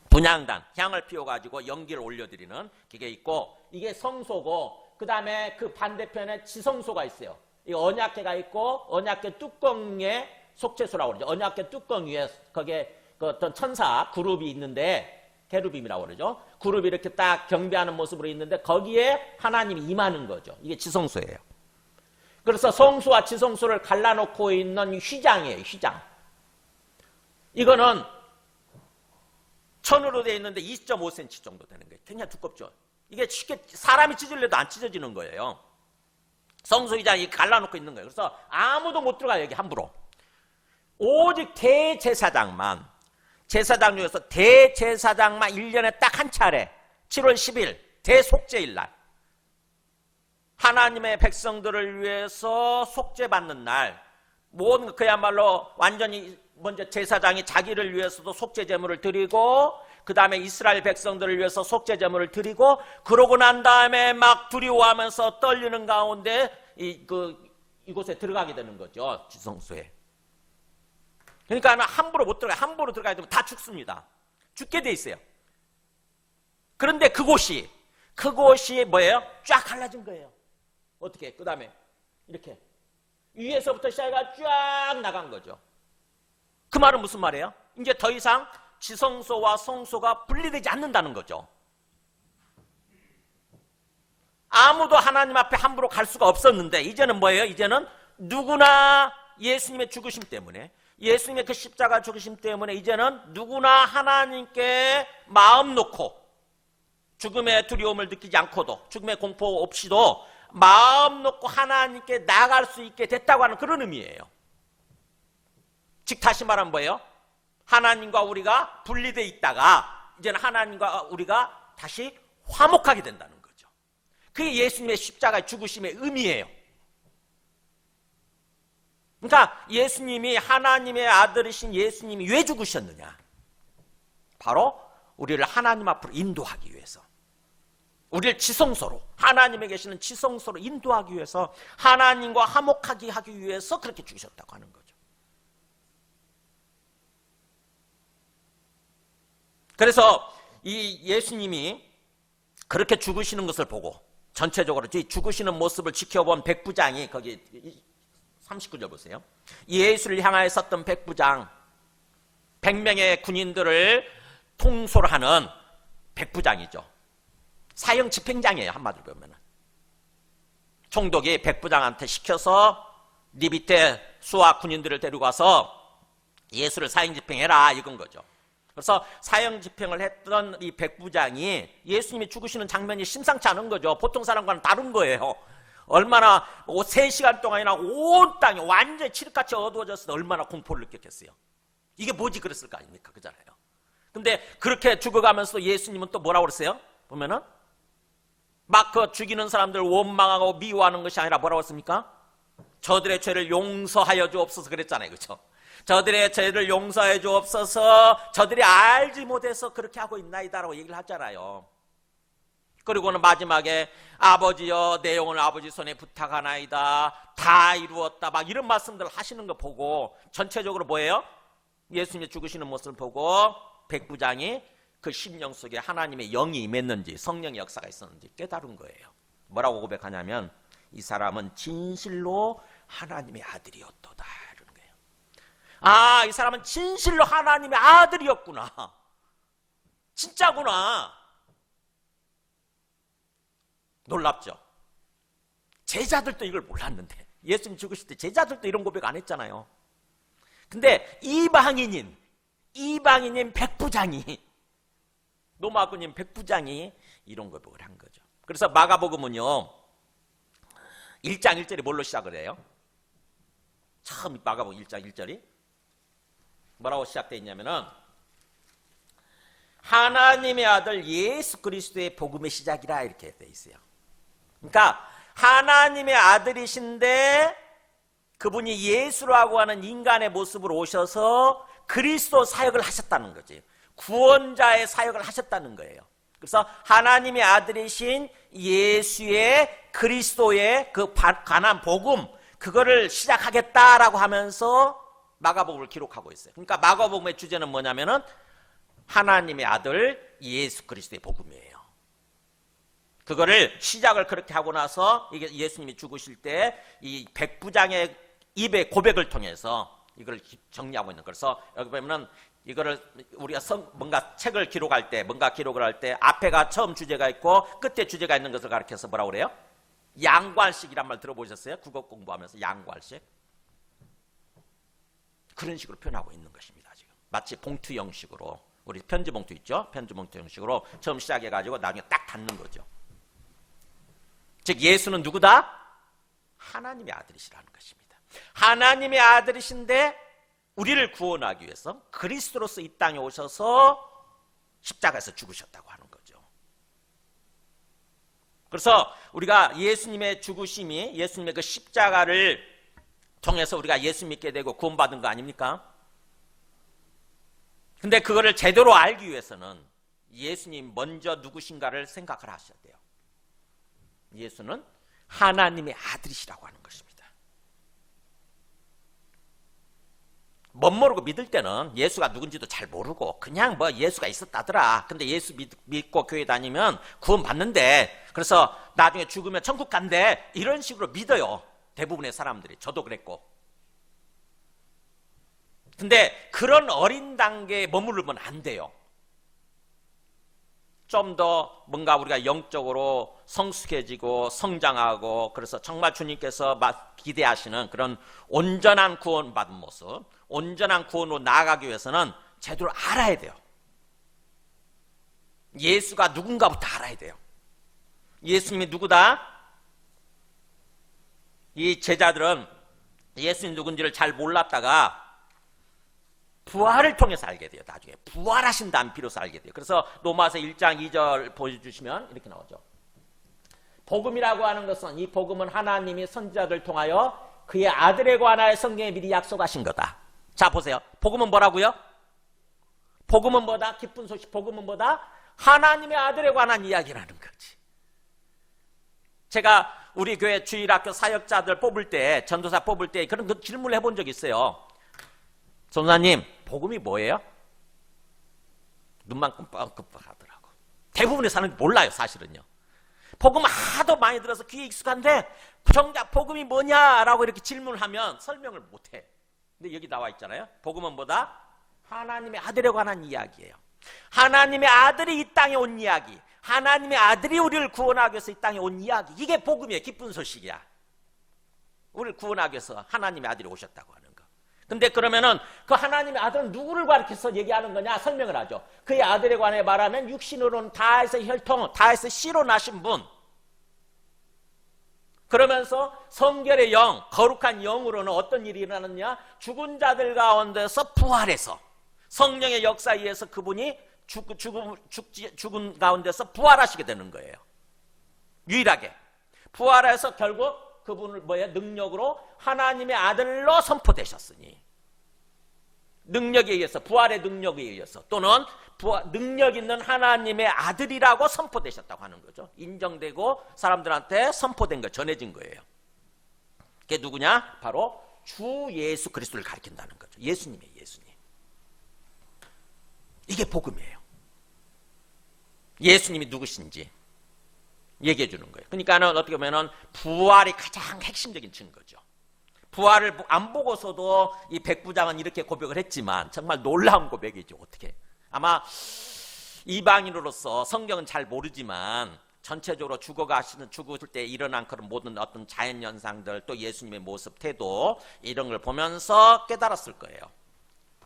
분향단, 향을 피워가지고 연기를 올려드리는 기계 있고, 이게 성소고, 그 다음에 그 반대편에 지성소가 있어요. 이 언약궤가 있고, 언약궤 뚜껑에 속죄소라고 그러죠. 언약궤 뚜껑 위에 거기에 그 어떤 천사 그룹이 있는데, 게르빔이라고 그러죠. 그룹이 이렇게 딱 경배하는 모습으로 있는데, 거기에 하나님이 임하는 거죠. 이게 지성소예요. 그래서 성소와 지성소를 갈라놓고 있는 휘장이에요. 휘장. 이거는 천으로 되어 있는데 2.5cm 정도 되는 거예요. 굉장히 두껍죠. 이게 쉽게 사람이 찢으려도 안 찢어지는 거예요. 성소 휘장이 갈라놓고 있는 거예요. 그래서 아무도 못 들어가요. 여기 함부로. 오직 대제사장만, 제사장 중에서 대제사장만 1년에 딱 한 차례 7월 10일 대속죄일 날, 하나님의 백성들을 위해서 속죄받는 날, 모든 그야말로 완전히 먼저 제사장이 자기를 위해서도 속죄 제물을 드리고, 그 다음에 이스라엘 백성들을 위해서 속죄 제물을 드리고, 그러고 난 다음에 막 두려워하면서 떨리는 가운데 이곳에 들어가게 되는 거죠. 지성소에. 그러니까 함부로 못 들어가요. 함부로 들어가야 되면 다 죽습니다. 죽게 돼 있어요. 그런데 그곳이 뭐예요? 쫙 갈라진 거예요. 어떻게? 그 다음에 이렇게 위에서부터 시작해가 쫙 나간 거죠. 그 말은 무슨 말이에요? 이제 더 이상 지성소와 성소가 분리되지 않는다는 거죠. 아무도 하나님 앞에 함부로 갈 수가 없었는데, 이제는 뭐예요? 이제는 누구나 예수님의 죽으심 때문에, 예수님의 그 십자가 죽으심 때문에 이제는 누구나 하나님께 마음 놓고, 죽음의 두려움을 느끼지 않고도, 죽음의 공포 없이도 마음 놓고 하나님께 나아갈 수 있게 됐다고 하는 그런 의미예요. 즉 다시 말하면 뭐예요? 하나님과 우리가 분리되어 있다가 이제는 하나님과 우리가 다시 화목하게 된다는 거죠. 그게 예수님의 십자가 죽으심의 의미예요. 그러니까 예수님이, 하나님의 아들이신 예수님이 왜 죽으셨느냐? 바로 우리를 하나님 앞으로 인도하기 위해서, 우리를 지성소로, 하나님에 계시는 지성소로 인도하기 위해서, 하나님과 화목하게 하기 위해서 그렇게 죽으셨다고 하는 거죠. 그래서 이 예수님이 그렇게 죽으시는 것을 보고, 전체적으로 죽으시는 모습을 지켜본 백부장이, 거기 39절 보세요. 예수를 향하여 섰던 백부장, 100명의 군인들을 통솔하는 백부장이죠. 사형 집행장이에요. 한마디로 보면. 총독이 백부장한테 시켜서 네 밑에 수하 군인들을 데리고 와서 예수를 사형 집행해라, 이건 거죠. 그래서 사형 집행을 했던 이 백부장이 예수님이 죽으시는 장면이 심상치 않은 거죠. 보통 사람과는 다른 거예요. 얼마나 3시간 동안이나 온 땅이 완전히 칠흑같이 어두워졌을 때 얼마나 공포를 느꼈겠어요. 이게 뭐지 그랬을 거 아닙니까? 그잖아요. 근데 그렇게 죽어가면서 예수님은 또 뭐라고 그랬어요? 보면은 막 그 죽이는 사람들 원망하고 미워하는 것이 아니라 뭐라고 했습니까? 저들의 죄를 용서하여 주옵소서 그랬잖아요. 그렇죠? 저들의 죄를 용서해 주옵소서, 저들이 알지 못해서 그렇게 하고 있나이다라고 얘기를 하잖아요. 그리고는 마지막에 아버지여 내 영혼을 아버지 손에 부탁하나이다, 다 이루었다, 막 이런 말씀들 하시는 거 보고, 전체적으로 뭐예요? 예수님이 죽으시는 모습을 보고 백부장이 그 심령 속에 하나님의 영이 임했는지, 성령의 역사가 있었는지 깨달은 거예요. 뭐라고 고백하냐면, 이 사람은 진실로 하나님의 아들이었도다, 이러는 거예요. 아, 이 사람은 진실로 하나님의 아들이었구나, 진짜구나. 놀랍죠? 제자들도 이걸 몰랐는데, 예수님 죽으실 때 제자들도 이런 고백 안 했잖아요. 근데 이방인인 백부장이, 노마구님 백부장이 이런 고백을 한 거죠. 그래서 마가복음은요 1장 1절이 뭘로 시작을 해요? 처음 마가복음 1장 1절이 뭐라고 시작되어 있냐면은, 하나님의 아들 예수 그리스도의 복음의 시작이라 이렇게 되어 있어요. 그러니까 하나님의 아들이신데 그분이 예수라고 하는 인간의 모습으로 오셔서 그리스도 사역을 하셨다는 거지. 구원자의 사역을 하셨다는 거예요. 그래서 하나님의 아들이신 예수의 그리스도의 그 관한 복음, 그거를 시작하겠다라고 하면서 마가복음을 기록하고 있어요. 그러니까 마가복음의 주제는 뭐냐면은 하나님의 아들 예수 그리스도의 복음이에요. 그거를 시작을 그렇게 하고 나서 이게 예수님이 죽으실 때 이 백부장의 입의 고백을 통해서 이걸 정리하고 있는 거예요. 그래서 여기 보면은 이거를 우리가 뭔가 책을 기록할 때, 뭔가 기록을 할 때 앞에가 처음 주제가 있고 끝에 주제가 있는 것을 가르쳐서 뭐라고 그래요? 양괄식이란 말 들어보셨어요? 국어 공부하면서 양괄식. 그런 식으로 표현하고 있는 것입니다. 지금 마치 봉투 형식으로, 우리 편지 봉투 있죠? 편지 봉투 형식으로 처음 시작해가지고 나중에 딱 닫는 거죠. 즉 예수는 누구다? 하나님의 아들이시라는 것입니다. 하나님의 아들이신데 우리를 구원하기 위해서 그리스도로서 이 땅에 오셔서 십자가에서 죽으셨다고 하는 거죠. 그래서 우리가 예수님의 죽으심이, 예수님의 그 십자가를 통해서 우리가 예수 믿게 되고 구원받은 거 아닙니까? 근데 그거를 제대로 알기 위해서는 예수님 먼저 누구신가를 생각을 하셔야 돼요. 예수는 하나님의 아들이시라고 하는 것입니다. 멋모르고 믿을 때는 예수가 누군지도 잘 모르고 그냥 뭐 예수가 있었다더라. 근데 예수 믿고 교회 다니면 구원 받는데, 그래서 나중에 죽으면 천국 간대, 이런 식으로 믿어요. 대부분의 사람들이. 저도 그랬고. 근데 그런 어린 단계에 머무르면 안 돼요. 좀 더 뭔가 우리가 영적으로 성숙해지고 성장하고, 그래서 정말 주님께서 기대하시는 그런 온전한 구원받은 모습, 온전한 구원으로 나아가기 위해서는 제대로 알아야 돼요. 예수가 누군가부터 알아야 돼요. 예수님이 누구다? 이 제자들은 예수님 누군지를 잘 몰랐다가 부활을 통해서 알게 돼요. 나중에 부활하신 다음 비로소 알게 돼요. 그래서 로마서 1장 2절 보여주시면 이렇게 나오죠. 복음이라고 하는 것은, 이 복음은 하나님이 선지자들을 통하여 그의 아들에 관하여 성경에 미리 약속하신 거다. 자 보세요. 복음은 뭐라고요? 복음은 뭐다? 기쁜 소식. 복음은 뭐다? 하나님의 아들에 관한 이야기라는 거지. 제가 우리 교회 주일학교 사역자들 뽑을 때, 전도사 뽑을 때 그런 질문을 해본 적이 있어요. 전도사님, 복음이 뭐예요? 눈만 끔뻑끔뻑 하더라고. 대부분의 사람들이 몰라요, 사실은요. 복음 하도 많이 들어서 귀에 익숙한데 정작 복음이 뭐냐라고 이렇게 질문을 하면 설명을 못해. 근데 여기 나와 있잖아요. 복음은 뭐다? 하나님의 아들에 관한 이야기예요. 하나님의 아들이 이 땅에 온 이야기, 하나님의 아들이 우리를 구원하기 위해서 이 땅에 온 이야기, 이게 복음이에요. 기쁜 소식이야. 우리를 구원하기 위해서 하나님의 아들이 오셨다고 하는 거. 근데 그러면은 그 하나님의 아들은 누구를 가리켜서 얘기하는 거냐? 설명을 하죠. 그의 아들에 관해 말하면 육신으로는 다에서 혈통, 다에서 씨로 나신 분. 그러면서 성결의 영, 거룩한 영으로는 어떤 일이 일어나느냐? 죽은 자들 가운데서 부활해서 성령의 역사에 의해서 그분이 죽은 가운데서 부활하시게 되는 거예요. 유일하게 부활해서 결국 그분을 능력으로 하나님의 아들로 선포되셨으니, 능력에 의해서, 부활의 능력에 의해서, 또는 능력 있는 하나님의 아들이라고 선포되셨다고 하는 거죠. 인정되고 사람들한테 선포된 거, 전해진 거예요. 그게 누구냐? 바로 주 예수 그리스도를 가리킨다는 거죠. 예수님이에요. 예수님. 이게 복음이에요. 예수님이 누구신지 얘기해 주는 거예요. 그러니까는 어떻게 보면은 부활이 가장 핵심적인 증거죠. 부활을 안 보고서도 이 백부장은 이렇게 고백을 했지만 정말 놀라운 고백이죠. 어떻게? 아마 이방인으로서 성경은 잘 모르지만 전체적으로 죽을 때 일어난 그런 모든 어떤 자연 현상들, 또 예수님의 모습, 태도, 이런 걸 보면서 깨달았을 거예요.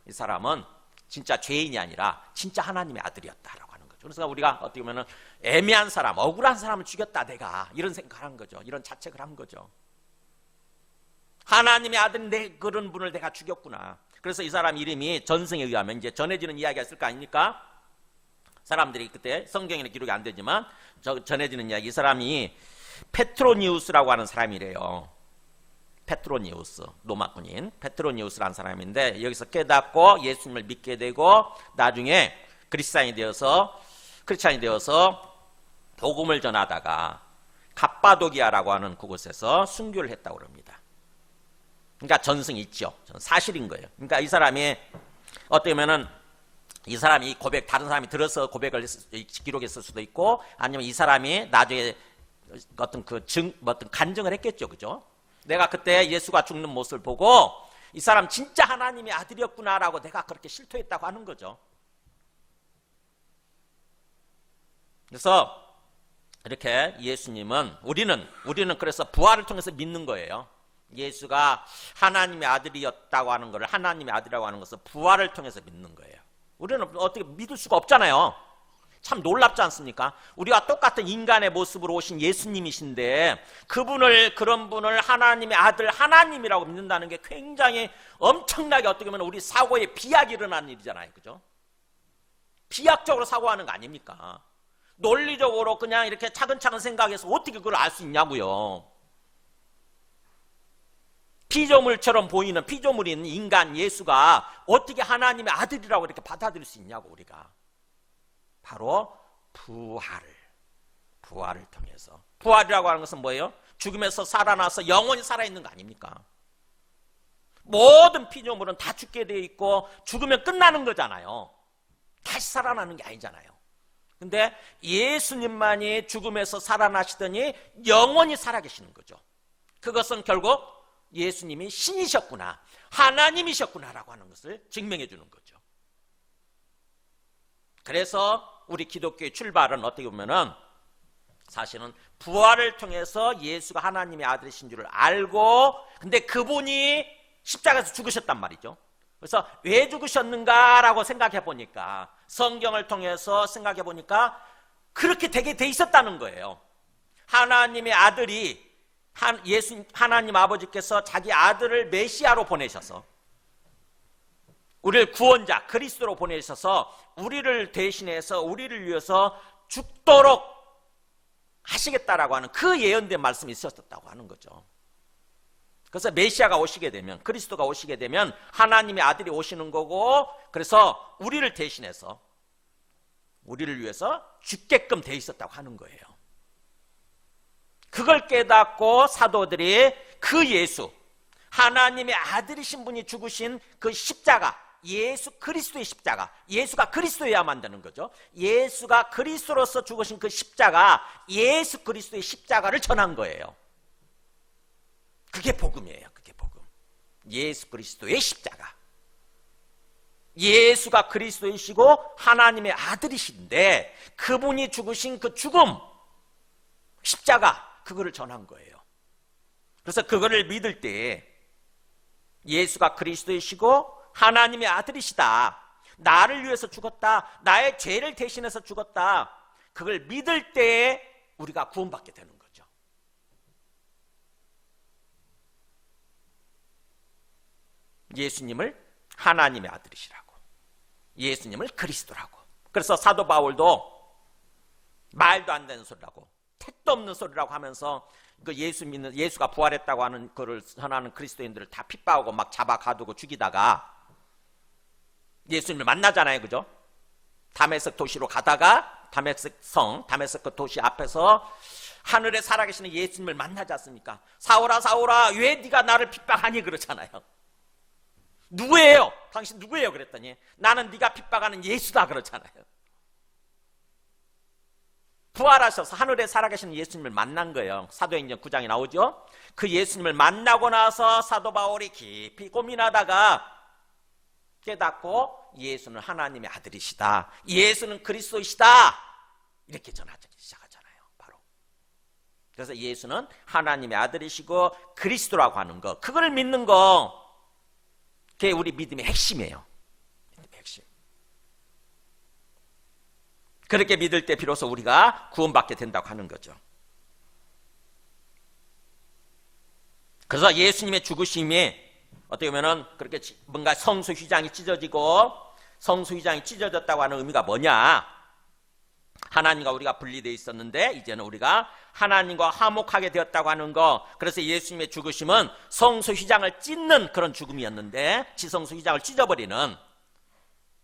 이 사람은 진짜 죄인이 아니라 진짜 하나님의 아들이었다라고 하는 거죠. 그래서 우리가 어떻게 보면은 애매한 사람, 억울한 사람을 죽였다 내가, 이런 생각을 한 거죠. 이런 자책을 한 거죠. 하나님의 아들, 그런 분을 내가 죽였구나. 그래서 이 사람 이름이 전승에 의하면 이제 전해지는 이야기가 있을 거 아닙니까? 사람들이 그때 성경에는 기록이 안 되지만 전해지는 이야기, 이 사람이 페트로니우스라고 하는 사람이래요. 페트로니우스, 로마 군인 페트로니우스라는 사람인데, 여기서 깨닫고 예수님을 믿게 되고 나중에 크리스찬이 되어서 복음을 전하다가 갑바도기아라고 하는 그곳에서 순교를 했다고 합니다. 그러니까 전승이 있죠. 사실인 거예요. 그러니까 이 사람이 어떻게 보면은 이 사람이 고백, 다른 사람이 들어서 고백을 기록했을 수도 있고, 아니면 이 사람이 나중에 어떤 어떤 간증을 했겠죠. 그죠? 내가 그때 예수가 죽는 모습을 보고 이 사람 진짜 하나님의 아들이었구나라고 내가 그렇게 실토했다고 하는 거죠. 그래서 이렇게 예수님은, 우리는 그래서 부활을 통해서 믿는 거예요. 예수가 하나님의 아들이었다고 하는 것을, 하나님의 아들이라고 하는 것을 부활을 통해서 믿는 거예요. 우리는 어떻게 믿을 수가 없잖아요. 참 놀랍지 않습니까? 우리와 똑같은 인간의 모습으로 오신 예수님이신데 그런 분을 하나님의 아들, 하나님이라고 믿는다는 게 굉장히 엄청나게 어떻게 보면 우리 사고에 비약이 일어나는 일이잖아요. 그죠? 비약적으로 사고하는 거 아닙니까? 논리적으로 그냥 이렇게 차근차근 생각해서 어떻게 그걸 알 수 있냐고요. 피조물처럼 보이는, 피조물인 인간 예수가 어떻게 하나님의 아들이라고 이렇게 받아들일 수 있냐고. 우리가 바로 부활을 통해서. 부활이라고 하는 것은 뭐예요? 죽음에서 살아나서 영원히 살아있는 거 아닙니까? 모든 피조물은 다 죽게 되어 있고 죽으면 끝나는 거잖아요. 다시 살아나는 게 아니잖아요. 근데 예수님만이 죽음에서 살아나시더니 영원히 살아계시는 거죠. 그것은 결국 예수님이 신이셨구나, 하나님이셨구나라고 하는 것을 증명해 주는 거죠. 그래서 우리 기독교의 출발은 어떻게 보면은 사실은 부활을 통해서 예수가 하나님의 아들이신 줄을 알고, 근데 그분이 십자가에서 죽으셨단 말이죠. 그래서 왜 죽으셨는가라고 생각해 보니까, 성경을 통해서 생각해 보니까 그렇게 되게 돼 있었다는 거예요. 하나님의 아들이, 하나님 아버지께서 자기 아들을 메시아로 보내셔서, 우리를 구원자 그리스도로 보내셔서 우리를 대신해서 우리를 위해서 죽도록 하시겠다라고 하는 그 예언된 말씀이 있었다고 하는 거죠. 그래서 메시아가 오시게 되면, 그리스도가 오시게 되면 하나님의 아들이 오시는 거고, 그래서 우리를 대신해서 우리를 위해서 죽게끔 돼 있었다고 하는 거예요. 그걸 깨닫고 사도들이 그 예수, 하나님의 아들이신 분이 죽으신 그 십자가, 예수 그리스도의 십자가, 예수가 그리스도여야만 되는 거죠. 예수가 그리스도로서 죽으신 그 십자가, 예수 그리스도의 십자가를 전한 거예요. 그게 복음이에요. 그게 복음. 예수 그리스도의 십자가. 예수가 그리스도이시고 하나님의 아들이신데 그분이 죽으신 그 죽음, 십자가, 그거를 전한 거예요. 그래서 그거를 믿을 때 예수가 그리스도이시고 하나님의 아들이시다, 나를 위해서 죽었다, 나의 죄를 대신해서 죽었다, 그걸 믿을 때 우리가 구원받게 되는 거죠. 예수님을 하나님의 아들이시라고, 예수님을 그리스도라고. 그래서 사도 바울도 말도 안 되는 소리라고, 택도 없는 소리라고 하면서 그 예수 믿는, 예수가 부활했다고 하는 그를 전하는 그리스도인들을 다 핍박하고 막 잡아 가두고 죽이다가 예수님을 만나잖아요. 그죠? 다메섹 도시로 가다가 다메섹 그 도시 앞에서 하늘에 살아계시는 예수님을 만나지 않습니까? 사울아 사울아 왜 네가 나를 핍박하니 그러잖아요. 누구예요? 당신 누구예요? 그랬더니 나는 네가 핍박하는 예수다 그러잖아요. 부활하셔서 하늘에 살아계시는 예수님을 만난 거예요. 사도행전 9장에 나오죠. 그 예수님을 만나고 나서 사도 바울이 깊이 고민하다가 깨닫고 예수는 하나님의 아들이시다, 예수는 그리스도이시다, 이렇게 전하기 시작하잖아요. 바로. 그래서 예수는 하나님의 아들이시고 그리스도라고 하는 거, 그걸 믿는 거, 그게 우리 믿음의 핵심이에요. 믿음의 핵심. 그렇게 믿을 때 비로소 우리가 구원받게 된다고 하는 거죠. 그래서 예수님의 죽으심이 어떻게 보면은 그렇게 뭔가 성수 휘장이 찢어지고 성수 휘장이 찢어졌다고 하는 의미가 뭐냐? 하나님과 우리가 분리되어 있었는데 이제는 우리가 하나님과 화목하게 되었다고 하는 거. 그래서 예수님의 죽으심은 성소 휘장을 찢는 그런 죽음이었는데, 지성소 휘장을 찢어버리는,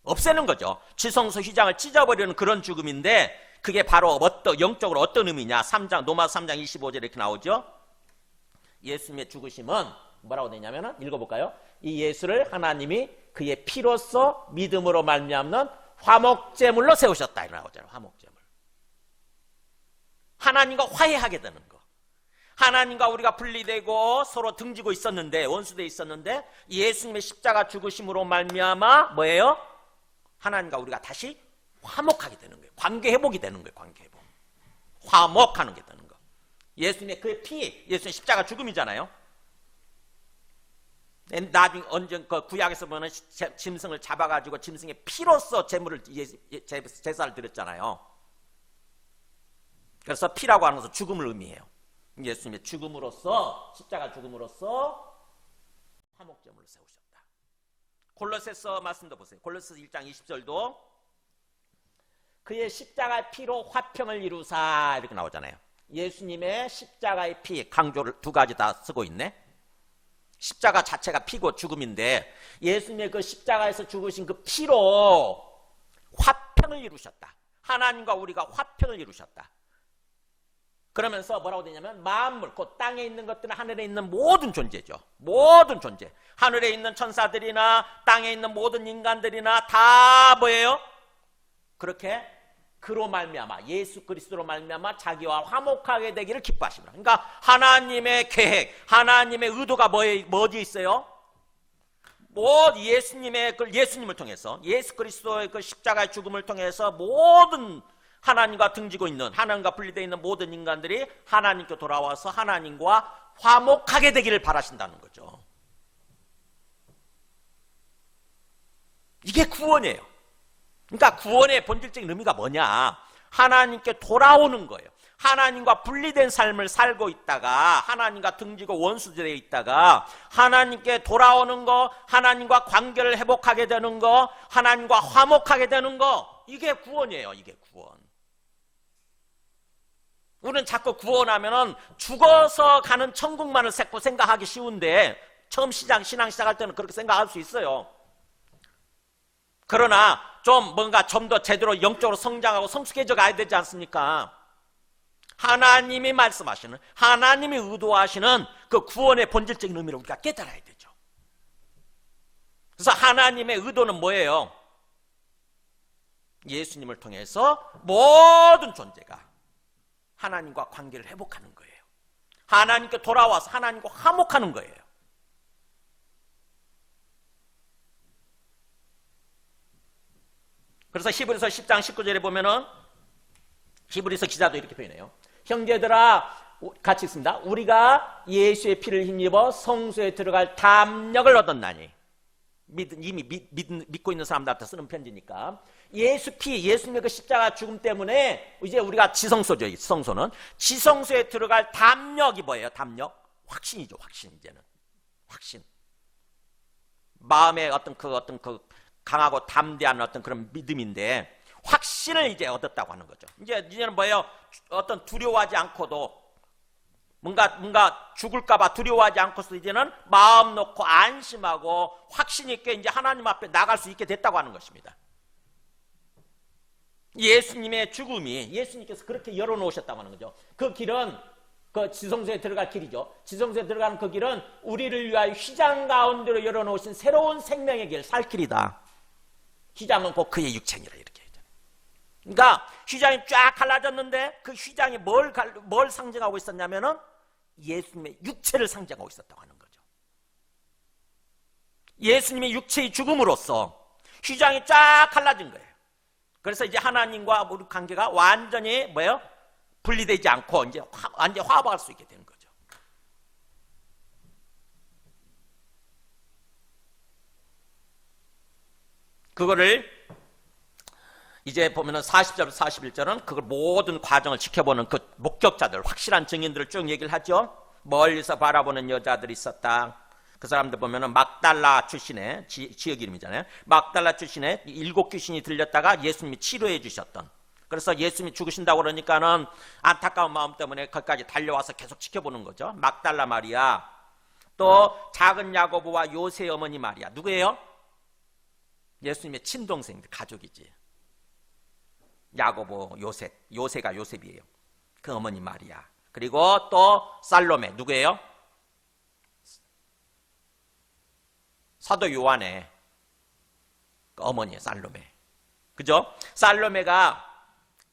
없애는 거죠. 지성소 휘장을 찢어버리는 그런 죽음인데, 그게 바로 영적으로 어떤 의미냐. 3장 로마서 3장 25절에 이렇게 나오죠. 예수님의 죽으심은 뭐라고 되냐면은, 읽어볼까요? 이 예수를 하나님이 그의 피로써 믿음으로 말미암는 화목제물로 세우셨다, 이렇게 나오잖아요. 화목제물. 하나님과 화해하게 되는 거. 하나님과 우리가 분리되고 서로 등지고 있었는데, 원수되어 있었는데, 예수님의 십자가 죽으심으로 말미암아 뭐예요? 하나님과 우리가 다시 화목하게 되는 거예요. 관계 회복이 되는 거예요. 관계 회복. 화목하는 게 되는 거. 예수님의 그의 피, 예수님의 십자가 죽음이잖아요. 나중에 언제 구약에서 보면 짐승을 잡아가지고 짐승의 피로써 제사를 드렸잖아요. 그래서 피라고 하는 것은 죽음을 의미해요. 예수님의 죽음으로써, 십자가 죽음으로써 화목제물을 세우셨다. 골로새서 말씀도 보세요. 골로새서 1장 20절도 그의 십자가의 피로 화평을 이루사, 이렇게 나오잖아요. 예수님의 십자가의 피, 강조를 두 가지 다 쓰고 있네. 십자가 자체가 피고 죽음인데, 예수님의 그 십자가에서 죽으신 그 피로 화평을 이루셨다. 하나님과 우리가 화평을 이루셨다. 그러면서 뭐라고 되냐면, 만물, 곧 땅에 있는 것들은 하늘에 있는 모든 존재죠. 모든 존재. 하늘에 있는 천사들이나 땅에 있는 모든 인간들이나 다 뭐예요? 그렇게 그로 말미암아, 예수 그리스도로 말미암아 자기와 화목하게 되기를 기뻐하십니다. 그러니까 하나님의 계획, 하나님의 의도가 어디에 있어요? 예수님을 통해서, 예수 그리스도의 그 십자가의 죽음을 통해서 모든 하나님과 등지고 있는, 하나님과 분리되어 있는 모든 인간들이 하나님께 돌아와서 하나님과 화목하게 되기를 바라신다는 거죠. 이게 구원이에요. 그러니까 구원의 본질적인 의미가 뭐냐? 하나님께 돌아오는 거예요. 하나님과 분리된 삶을 살고 있다가, 하나님과 등지고 원수되어 있다가 하나님께 돌아오는 거, 하나님과 관계를 회복하게 되는 거, 하나님과 화목하게 되는 거, 이게 구원이에요. 이게 구원. 우리는 자꾸 구원하면은 죽어서 가는 천국만을 생각하기 쉬운데, 처음 신앙 시작할 때는 그렇게 생각할 수 있어요. 그러나 뭔가 좀 더 제대로 영적으로 성장하고 성숙해져 가야 되지 않습니까? 하나님이 말씀하시는, 하나님이 의도하시는 그 구원의 본질적인 의미를 우리가 깨달아야 되죠. 그래서 하나님의 의도는 뭐예요? 예수님을 통해서 모든 존재가 하나님과 관계를 회복하는 거예요. 하나님께 돌아와서 하나님과 화목하는 거예요. 그래서 히브리서 10장 19절에 보면은 히브리서 기자도 이렇게 표현해요. 형제들아, 같이 읽습니다. 우리가 예수의 피를 힘입어 성소에 들어갈 담력을 얻었나니. 이미 믿고 있는 사람들한테 쓰는 편지니까. 예수 피, 예수님의 그 십자가 죽음 때문에 이제 우리가 지성소죠. 지성소는 지성소에 들어갈 담력이 뭐예요? 담력? 확신이죠. 확신. 이제는 확신. 마음의 어떤 강하고 담대한 어떤 그런 믿음인데, 확신을 이제 얻었다고 하는 거죠. 이제는 뭐예요? 어떤 두려워하지 않고도, 뭔가 죽을까봐 두려워하지 않고서 이제는 마음 놓고 안심하고 확신 있게 이제 하나님 앞에 나갈 수 있게 됐다고 하는 것입니다. 예수님의 죽음이, 예수님께서 그렇게 열어놓으셨다고 하는 거죠. 그 길은 그 지성소에 들어갈 길이죠. 지성소에 들어가는 그 길은 우리를 위하여 휘장 가운데로 열어놓으신 새로운 생명의 길, 살 길이다. 휘장은 곧 그의 육체니라, 이렇게 해요. 그러니까 휘장이 쫙 갈라졌는데 그 휘장이 뭘 상징하고 있었냐면은 예수님의 육체를 상징하고 있었다고 하는 거죠. 예수님의 육체의 죽음으로써 휘장이 쫙 갈라진 거예요. 그래서 이제 하나님과 우리 관계가 완전히 뭐예요? 분리되지 않고 이제 완전히 화합할 수 있게 되는 거죠. 그거를 이제 보면은 40절, 41절은 그걸 모든 과정을 지켜보는 그 목격자들, 확실한 증인들을 쭉 얘기를 하죠. 멀리서 바라보는 여자들이 있었다. 그 사람들 보면은 막달라 출신의 지역 이름이잖아요. 막달라 출신의 7 귀신이 들렸다가 예수님이 치료해 주셨던, 그래서 예수님이 죽으신다고 그러니까는 안타까운 마음 때문에 거기까지 달려와서 계속 지켜보는 거죠. 막달라 마리아, 또 작은 야고보와 요새 어머니 마리아. 누구예요? 예수님의 친동생들, 가족이지. 야고보, 요셉, 요새가 요셉이에요. 그 어머니 마리아. 그리고 또 살로메. 누구예요? 사도 요한의 그 어머니예요. 살로메. 그죠? 살로메가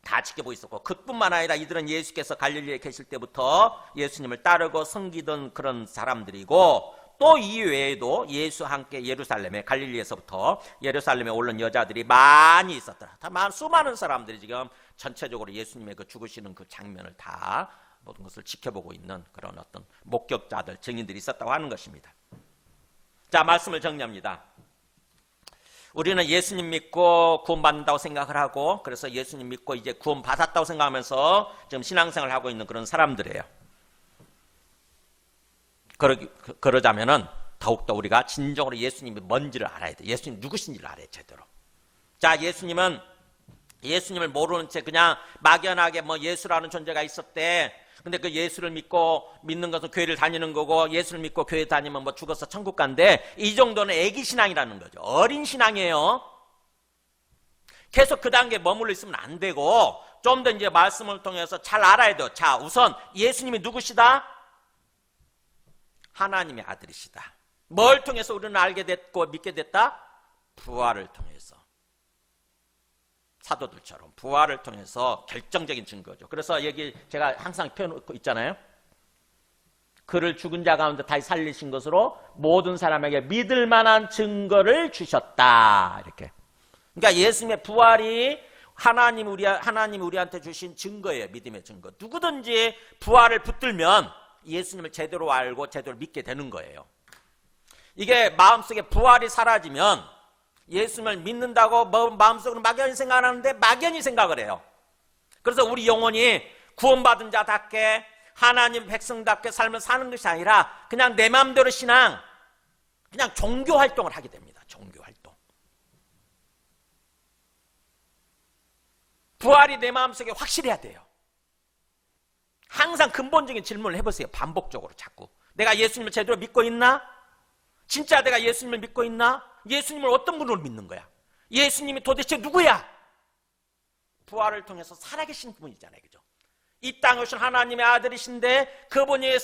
다 지켜보고 있었고, 그뿐만 아니라 이들은 예수께서 갈릴리에 계실 때부터 예수님을 따르고 섬기던 그런 사람들이고, 또 이외에도 예수와 함께 예루살렘에, 갈릴리에서부터 예루살렘에 오른 여자들이 많이 있었더라. 수많은 사람들이 지금 전체적으로 예수님의 그 죽으시는 그 장면을 다 모든 것을 지켜보고 있는 그런 어떤 목격자들, 증인들이 있었다고 하는 것입니다. 자, 말씀을 정리합니다. 우리는 예수님 믿고 구원받는다고 생각을 하고, 그래서 예수님 믿고 이제 구원받았다고 생각하면서 지금 신앙생활을 하고 있는 그런 사람들이에요. 그러자면은 더욱더 우리가 진정으로 예수님이 뭔지를 알아야 돼. 예수님 누구신지를 알아야 돼, 제대로. 자, 예수님을 모르는 채 그냥 막연하게 뭐 예수라는 존재가 있었대. 근데 그 예수를 믿는 것은 교회를 다니는 거고, 예수를 믿고 교회 다니면 뭐 죽어서 천국 간대. 이 정도는 애기 신앙이라는 거죠. 어린 신앙이에요. 계속 그 단계에 머물러 있으면 안 되고, 좀 더 이제 말씀을 통해서 잘 알아야 돼요. 자, 우선 예수님이 누구시다? 하나님의 아들이시다. 뭘 통해서 우리는 알게 됐고 믿게 됐다? 부활을 통해서. 사도들처럼 부활을 통해서 결정적인 증거죠. 그래서 여기 제가 항상 펴놓고 있잖아요. 그를 죽은 자 가운데 다시 살리신 것으로 모든 사람에게 믿을 만한 증거를 주셨다. 이렇게. 그러니까 예수님의 부활이 하나님이 우리한테 주신 증거예요. 믿음의 증거. 누구든지 부활을 붙들면 예수님을 제대로 알고 제대로 믿게 되는 거예요. 이게 마음속에 부활이 사라지면 예수님을 믿는다고 마음속으로 막연히 생각하는데 막연히 생각을 해요. 그래서 우리 영혼이 구원받은 자답게 하나님 백성답게 삶을 사는 것이 아니라 그냥 내 마음대로 신앙, 그냥 종교 활동을 하게 됩니다. 종교 활동. 부활이 내 마음속에 확실해야 돼요. 항상 근본적인 질문을 해보세요. 반복적으로 자꾸. 내가 예수님을 제대로 믿고 있나? 진짜 내가 예수님을 믿고 있나? 예수님을 어떤 분으로 믿는 거야? 예수님이 도대체 누구야? 부활을 통해서 살아계신 분이잖아요. 그죠? 이 땅에 오신 하나님의 아들이신데 그분이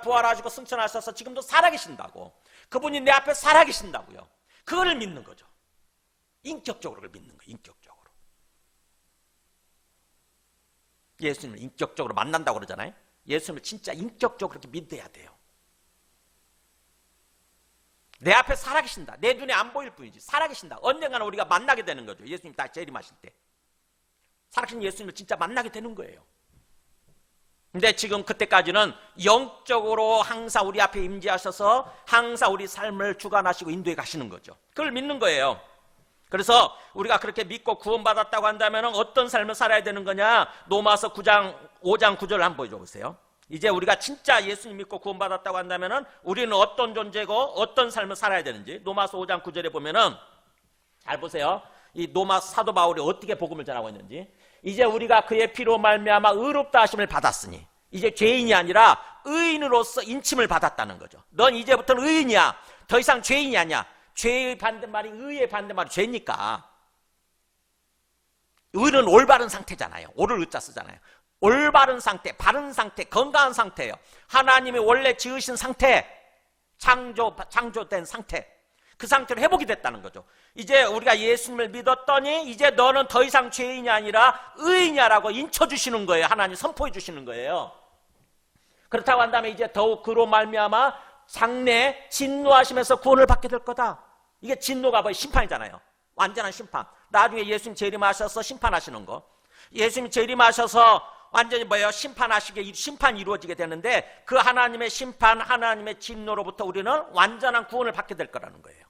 부활하시고 승천하셔서 지금도 살아계신다고. 그분이 내 앞에 살아계신다고요. 그거를 믿는 거죠. 인격적으로 그걸 믿는 거예요. 인격적으로. 예수님을 인격적으로 만난다고 그러잖아요. 예수님을 진짜 인격적으로 그렇게 믿어야 돼요. 내 앞에 살아계신다. 내 눈에 안 보일 뿐이지 살아계신다. 언젠가는 우리가 만나게 되는 거죠. 예수님 다시 재림하실 때 살아계신 예수님을 진짜 만나게 되는 거예요. 근데 지금 그때까지는 영적으로 항상 우리 앞에 임재하셔서 항상 우리 삶을 주관하시고 인도해 가시는 거죠. 그걸 믿는 거예요. 그래서 우리가 그렇게 믿고 구원받았다고 한다면 어떤 삶을 살아야 되는 거냐? 로마서 5장 9절을 한번 보여줘 보세요. 이제 우리가 진짜 예수님 믿고 구원받았다고 한다면 우리는 어떤 존재고 어떤 삶을 살아야 되는지 로마서 5장 9절에 보면은 잘 보세요. 이 로마 사도 바울이 어떻게 복음을 전하고 있는지. 이제 우리가 그의 피로 말미암아 의롭다 하심을 받았으니 이제 죄인이 아니라 의인으로서 인침을 받았다는 거죠. 넌 이제부터는 의인이야. 더 이상 죄인이 아니야. 죄의 반대말이 의의 반대말이 죄니까. 의는 올바른 상태잖아요. 오를 의자 쓰잖아요. 올바른 상태, 바른 상태, 건강한 상태예요. 하나님이 원래 지으신 상태, 창조된 상태, 그 상태로 회복이 됐다는 거죠. 이제 우리가 예수님을 믿었더니 이제 너는 더 이상 죄인이 아니라 의인이야라고 인쳐주시는 거예요. 하나님 선포해 주시는 거예요. 그렇다고 한다면 이제 더욱 그로 말미암아 장래 진노하시면서 구원을 받게 될 거다. 이게 진노가 뭐예요? 심판이잖아요. 완전한 심판. 나중에 예수님 재림하셔서 심판하시는 거. 예수님 재림하셔서 완전히 뭐예요? 심판이 이루어지게 되는데 그 하나님의 심판, 하나님의 진노로부터 우리는 완전한 구원을 받게 될 거라는 거예요.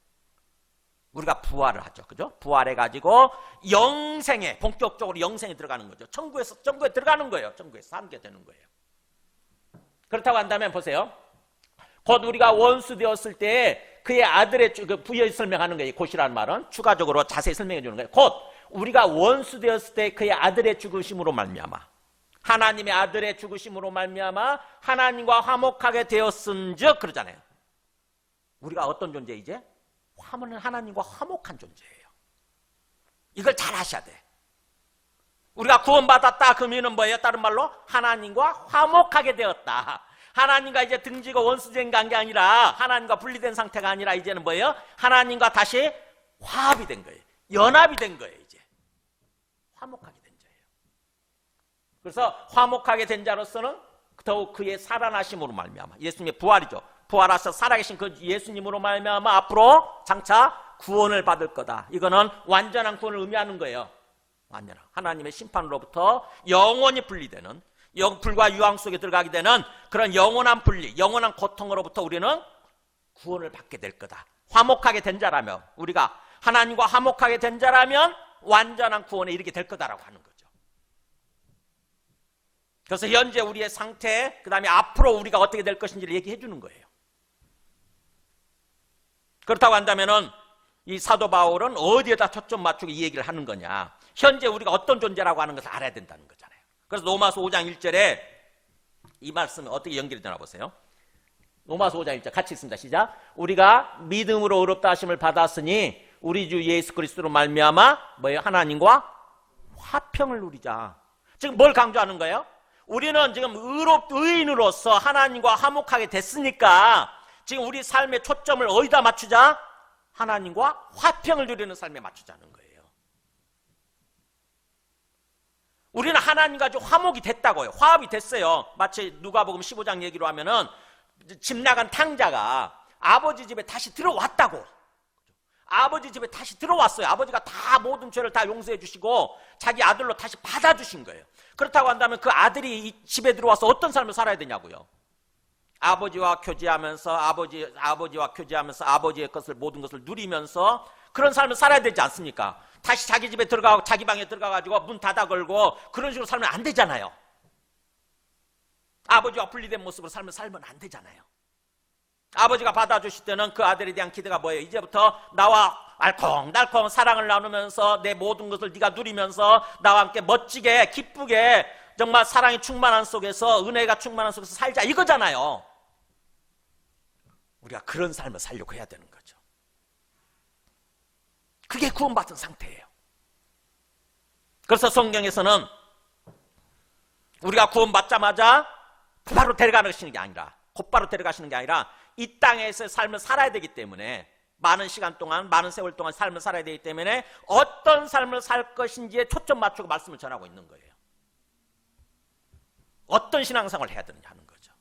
우리가 부활을 하죠. 그죠? 부활해가지고 영생에, 본격적으로 영생에 들어가는 거죠. 천국에 들어가는 거예요. 천국에서 살게 되는 거예요. 그렇다고 한다면 보세요. 곧 우리가 원수 되었을 때 그의 아들의 부여 설명하는 거예요. 곧이라는 말은 추가적으로 자세히 설명해 주는 거예요. 곧 우리가 원수 되었을 때 그의 아들의 죽으심으로 말미암아, 하나님의 아들의 죽으심으로 말미암아 하나님과 화목하게 되었은즉 그러잖아요. 우리가 어떤 존재 이제? 하나님과 화목한 존재예요. 이걸 잘 아셔야 돼. 우리가 구원받았다 그 의미는 뭐예요? 다른 말로 하나님과 화목하게 되었다. 하나님과 이제 등지고 원수된 관계 아니라, 하나님과 분리된 상태가 아니라 이제는 뭐예요? 하나님과 다시 화합이 된 거예요. 연합이 된 거예요. 이제 화목하게 된 자예요. 그래서 화목하게 된 자로서는 더욱 그의 살아나심으로 말미암아, 예수님의 부활이죠. 부활하셔서 살아계신 그 예수님으로 말미암아 앞으로 장차 구원을 받을 거다. 이거는 완전한 구원을 의미하는 거예요. 완전한 하나님의 심판으로부터 영원히 분리되는, 불과 유황 속에 들어가게 되는 그런 영원한 분리, 영원한 고통으로부터 우리는 구원을 받게 될 거다. 화목하게 된 자라면, 우리가 하나님과 화목하게 된 자라면 완전한 구원에 이르게 될 거다라고 하는 거죠. 그래서 현재 우리의 상태, 그 다음에 앞으로 우리가 어떻게 될 것인지를 얘기해 주는 거예요. 그렇다고 한다면은 이 사도 바울은 어디에다 초점 맞추고 이 얘기를 하는 거냐? 현재 우리가 어떤 존재라고 하는 것을 알아야 된다는 거잖아요. 그래서 로마서 5장 1절에 이 말씀을 어떻게 연결이 되나 보세요. 로마서 5장 1절 같이 읽습니다. 시작. 우리가 믿음으로 의롭다 하심을 받았으니 우리 주 예수 그리스도로 말미암아 뭐예요? 하나님과 화평을 누리자. 지금 뭘 강조하는 거예요? 우리는 지금 의인으로서 하나님과 화목하게 됐으니까 지금 우리 삶의 초점을 어디다 맞추자? 하나님과 화평을 누리는 삶에 맞추자는 거예요. 우리는 하나님과 좀 화목이 됐다고요. 화합이 됐어요. 마치 누가복음 15장 얘기로 하면은 집 나간 탕자가 아버지 집에 다시 들어왔다고. 아버지 집에 다시 들어왔어요. 아버지가 다 모든 죄를 다 용서해 주시고 자기 아들로 다시 받아주신 거예요. 그렇다고 한다면 그 아들이 이 집에 들어와서 어떤 삶을 살아야 되냐고요. 아버지와 교제하면서 아버지의 것을, 모든 것을 누리면서 그런 삶을 살아야 되지 않습니까? 다시 자기 집에 들어가고 자기 방에 들어가가지고 문 닫아 걸고 그런 식으로 살면 안 되잖아요. 아버지와 분리된 모습으로 살면 안 되잖아요. 아버지가 받아주실 때는 그 아들에 대한 기대가 뭐예요? 이제부터 나와 알콩달콩 사랑을 나누면서 내 모든 것을 네가 누리면서 나와 함께 멋지게 기쁘게 정말 사랑이 충만한 속에서, 은혜가 충만한 속에서 살자, 이거잖아요. 우리가 그런 삶을 살려고 해야 되는 거죠. 그게 구원받은 상태예요. 그래서 성경에서는 우리가 구원받자마자 바로 데려가시는 게 아니라, 곧바로 데려가시는 게 아니라 이 땅에서 삶을 살아야 되기 때문에, 많은 시간 동안, 많은 세월 동안 삶을 살아야 되기 때문에 어떤 삶을 살 것인지에 초점 맞추고 말씀을 전하고 있는 거예요. 어떤 신앙생활을 해야 되느냐 하는 거죠.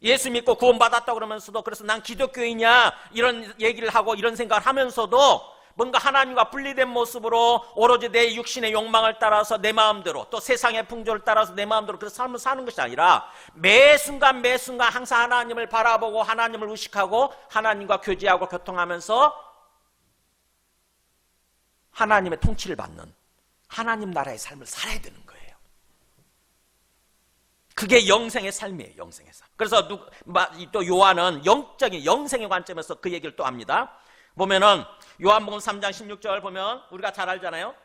예수 믿고 구원받았다고 그러면서도, 그래서 난 기독교인이야 이런 얘기를 하고 이런 생각을 하면서도 뭔가 하나님과 분리된 모습으로 오로지 내 육신의 욕망을 따라서 내 마음대로, 또 세상의 풍조를 따라서 내 마음대로 그런 삶을 사는 것이 아니라 매 순간 항상 하나님을 바라보고 하나님을 의식하고 하나님과 교제하고 교통하면서 하나님의 통치를 받는 하나님 나라의 삶을 살아야 되는 거예요. 그게 영생의 삶이에요. 영생의 삶. 그래서 또 요한은 영적인 영생의 관점에서 그 얘기를 또 합니다. 보면은 요한복음 3장 16절 보면 우리가 잘 알잖아요.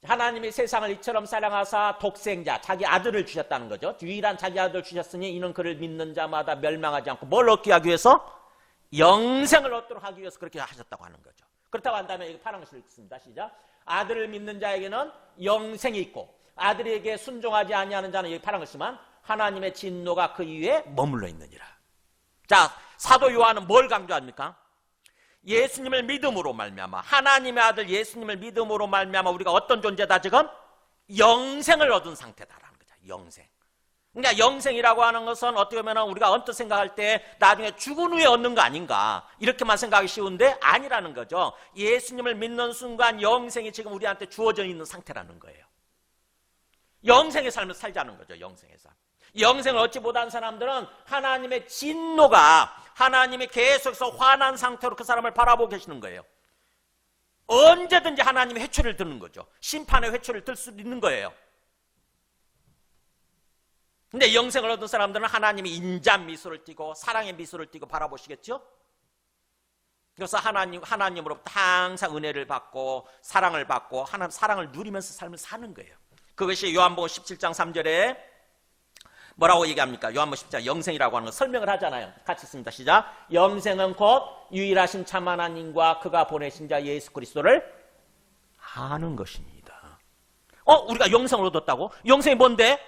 하나님이 세상을 이처럼 사랑하사 독생자, 자기 아들을 주셨다는 거죠. 유일한 자기 아들을 주셨으니 이는 그를 믿는 자마다 멸망하지 않고 뭘 얻기 하기 위해서? 영생을 얻도록 하기 위해서 그렇게 하셨다고 하는 거죠. 그렇다고 한다면 여기 파란 것을 읽습니다. 시작. 아들을 믿는 자에게는 영생이 있고 아들에게 순종하지 아니하는 자는, 여기 파란 것이지만 하나님의 진노가 그 위에 머물러 있느니라. 자, 사도 요한은 뭘 강조합니까? 예수님을 믿음으로 말미암아, 하나님의 아들 예수님을 믿음으로 말미암아 우리가 어떤 존재다? 지금 영생을 얻은 상태다라는 거죠. 영생. 그러니까 영생이라고 하는 것은 어떻게 보면 우리가 언뜻 생각할 때 나중에 죽은 후에 얻는 거 아닌가, 이렇게만 생각하기 쉬운데 아니라는 거죠. 예수님을 믿는 순간 영생이 지금 우리한테 주어져 있는 상태라는 거예요. 영생의 삶을 살자는 거죠. 영생의 삶. 영생을 얻지 못한 사람들은 하나님의 진노가, 하나님이 계속해서 화난 상태로 그 사람을 바라보고 계시는 거예요. 언제든지 하나님의 회초리를 드는 거죠. 심판의 회초리를 들 수 있는 거예요. 근데 영생을 얻은 사람들은 하나님이 인자한 미소를 띠고 사랑의 미소를 띠고 바라보시겠죠? 그래서 하나님으로부터 항상 은혜를 받고 사랑을 받고 하나님 사랑을 누리면서 삶을 사는 거예요. 그것이 요한복음 17장 3절에 뭐라고 얘기합니까? 요한복음 17장 영생이라고 하는 거 설명을 하잖아요. 같이 읽습니다. 시작. 영생은 곧 유일하신 참 하나님과 그가 보내신 자 예수 그리스도를 아는 것입니다. 우리가 영생을 얻었다고? 영생이 뭔데?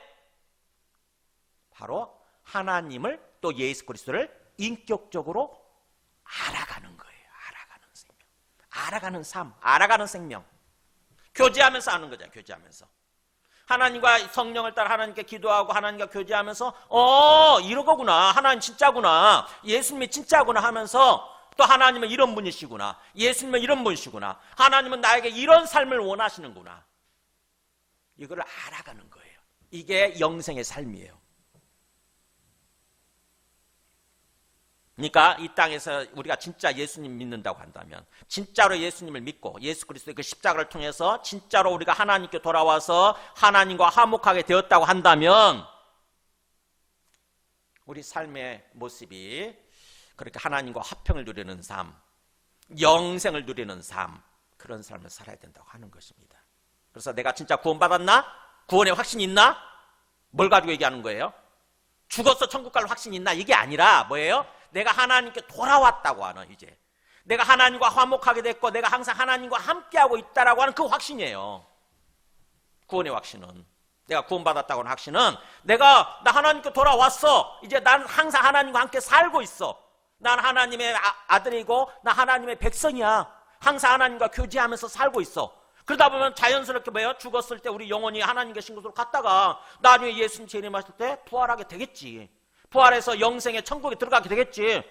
바로 하나님을 또 예수 그리스도를 인격적으로 알아가는 거예요. 알아가는 생명, 알아가는 삶, 알아가는 생명. 교제하면서 아는 거죠. 교제하면서 하나님과 성령을 따라 하나님께 기도하고 하나님과 교제하면서 이런 거구나, 하나님 진짜구나, 예수님이 진짜구나 하면서 또 하나님은 이런 분이시구나, 예수님은 이런 분이시구나, 하나님은 나에게 이런 삶을 원하시는구나, 이걸 알아가는 거예요. 이게 영생의 삶이에요. 그러니까 이 땅에서 우리가 진짜 예수님 믿는다고 한다면, 진짜로 예수님을 믿고 예수 그리스도의 그 십자가를 통해서 진짜로 우리가 하나님께 돌아와서 하나님과 화목하게 되었다고 한다면 우리 삶의 모습이 그렇게 하나님과 화평을 누리는 삶, 영생을 누리는 삶, 그런 삶을 살아야 된다고 하는 것입니다. 그래서 내가 진짜 구원받았나? 구원의 확신이 있나? 뭘 가지고 얘기하는 거예요? 죽어서 천국 갈 확신이 있나? 이게 아니라 뭐예요? 내가 하나님께 돌아왔다고 하는, 이제 내가 하나님과 화목하게 됐고 내가 항상 하나님과 함께하고 있다라고 하는 그 확신이에요. 구원의 확신은, 내가 구원받았다고 하는 확신은 나 하나님께 돌아왔어, 이제 난 항상 하나님과 함께 살고 있어, 난 하나님의 아들이고 나 하나님의 백성이야, 항상 하나님과 교제하면서 살고 있어. 그러다 보면 자연스럽게 뭐예요? 죽었을 때 우리 영혼이 하나님 계신 곳으로 갔다가 나중에 예수님 재림하실 때 부활하게 되겠지. 부활해서 영생의 천국에 들어가게 되겠지.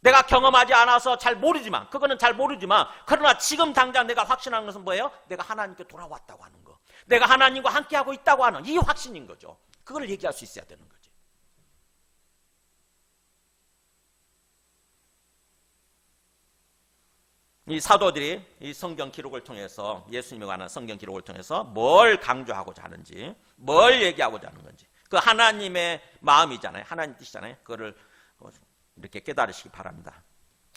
내가 경험하지 않아서 잘 모르지만, 그거는 잘 모르지만, 그러나 지금 당장 내가 확신하는 것은 뭐예요? 내가 하나님께 돌아왔다고 하는 거, 내가 하나님과 함께하고 있다고 하는 이 확신인 거죠. 그걸 얘기할 수 있어야 되는 거지. 이 사도들이 이 성경 기록을 통해서, 예수님에 관한 성경 기록을 통해서 뭘 강조하고자 하는지, 뭘 얘기하고자 하는 건지, 그 하나님의 마음이잖아요. 하나님 뜻이잖아요. 그거를 이렇게 깨달으시기 바랍니다.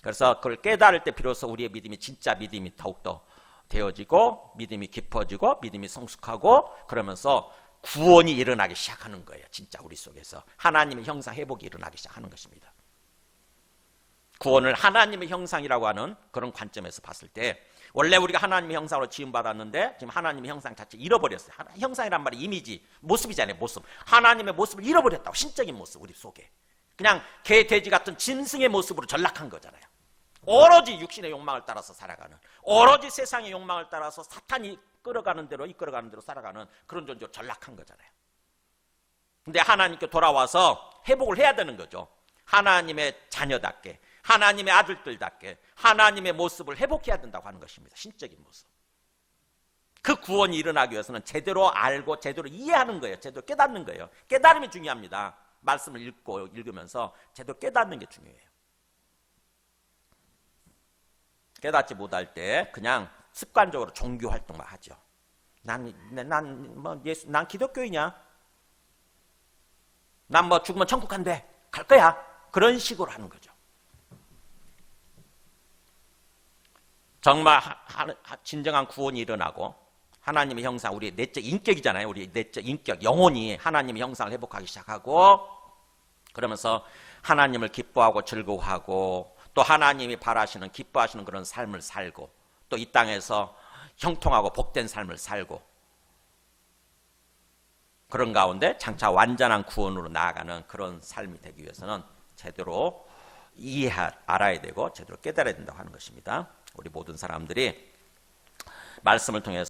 그래서 그걸 깨달을 때 비로소 우리의 믿음이 진짜 믿음이 더욱더 되어지고, 믿음이 깊어지고, 믿음이 성숙하고, 그러면서 구원이 일어나기 시작하는 거예요. 진짜 우리 속에서 하나님의 형상 회복이 일어나기 시작하는 것입니다. 구원을 하나님의 형상이라고 하는 그런 관점에서 봤을 때, 원래 우리가 하나님의 형상으로 지음받았는데 지금 하나님의 형상 자체 잃어버렸어요. 형상이란 말이 이미지, 모습이잖아요. 모습. 하나님의 모습을 잃어버렸다고. 신적인 모습, 우리 속에 그냥 개, 돼지 같은 짐승의 모습으로 전락한 거잖아요. 오로지 육신의 욕망을 따라서 살아가는, 오로지 세상의 욕망을 따라서 사탄이 이끌어가는 대로 살아가는 그런 존재로 전락한 거잖아요. 근데 하나님께 돌아와서 회복을 해야 되는 거죠. 하나님의 자녀답게, 하나님의 아들들답게 하나님의 모습을 회복해야 된다고 하는 것입니다. 신적인 모습. 그 구원이 일어나기 위해서는 제대로 알고 제대로 이해하는 거예요. 제대로 깨닫는 거예요. 깨달음이 중요합니다. 말씀을 읽으면서 제대로 깨닫는 게 중요해요. 깨닫지 못할 때 그냥 습관적으로 종교 활동만 하죠. 난 기독교이냐? 난 뭐 죽으면 천국 간대, 갈 거야. 그런 식으로 하는 거죠. 정말 진정한 구원이 일어나고 하나님의 형상, 우리의 내적 인격이잖아요. 우리 내적 인격, 영혼이 하나님의 형상을 회복하기 시작하고, 그러면서 하나님을 기뻐하고 즐거워하고, 또 하나님이 바라시는, 기뻐하시는 그런 삶을 살고, 또 이 땅에서 형통하고 복된 삶을 살고, 그런 가운데 장차 완전한 구원으로 나아가는 그런 삶이 되기 위해서는 제대로 알아야 되고 제대로 깨달아야 된다고 하는 것입니다. 우리 모든 사람들이 말씀을 통해서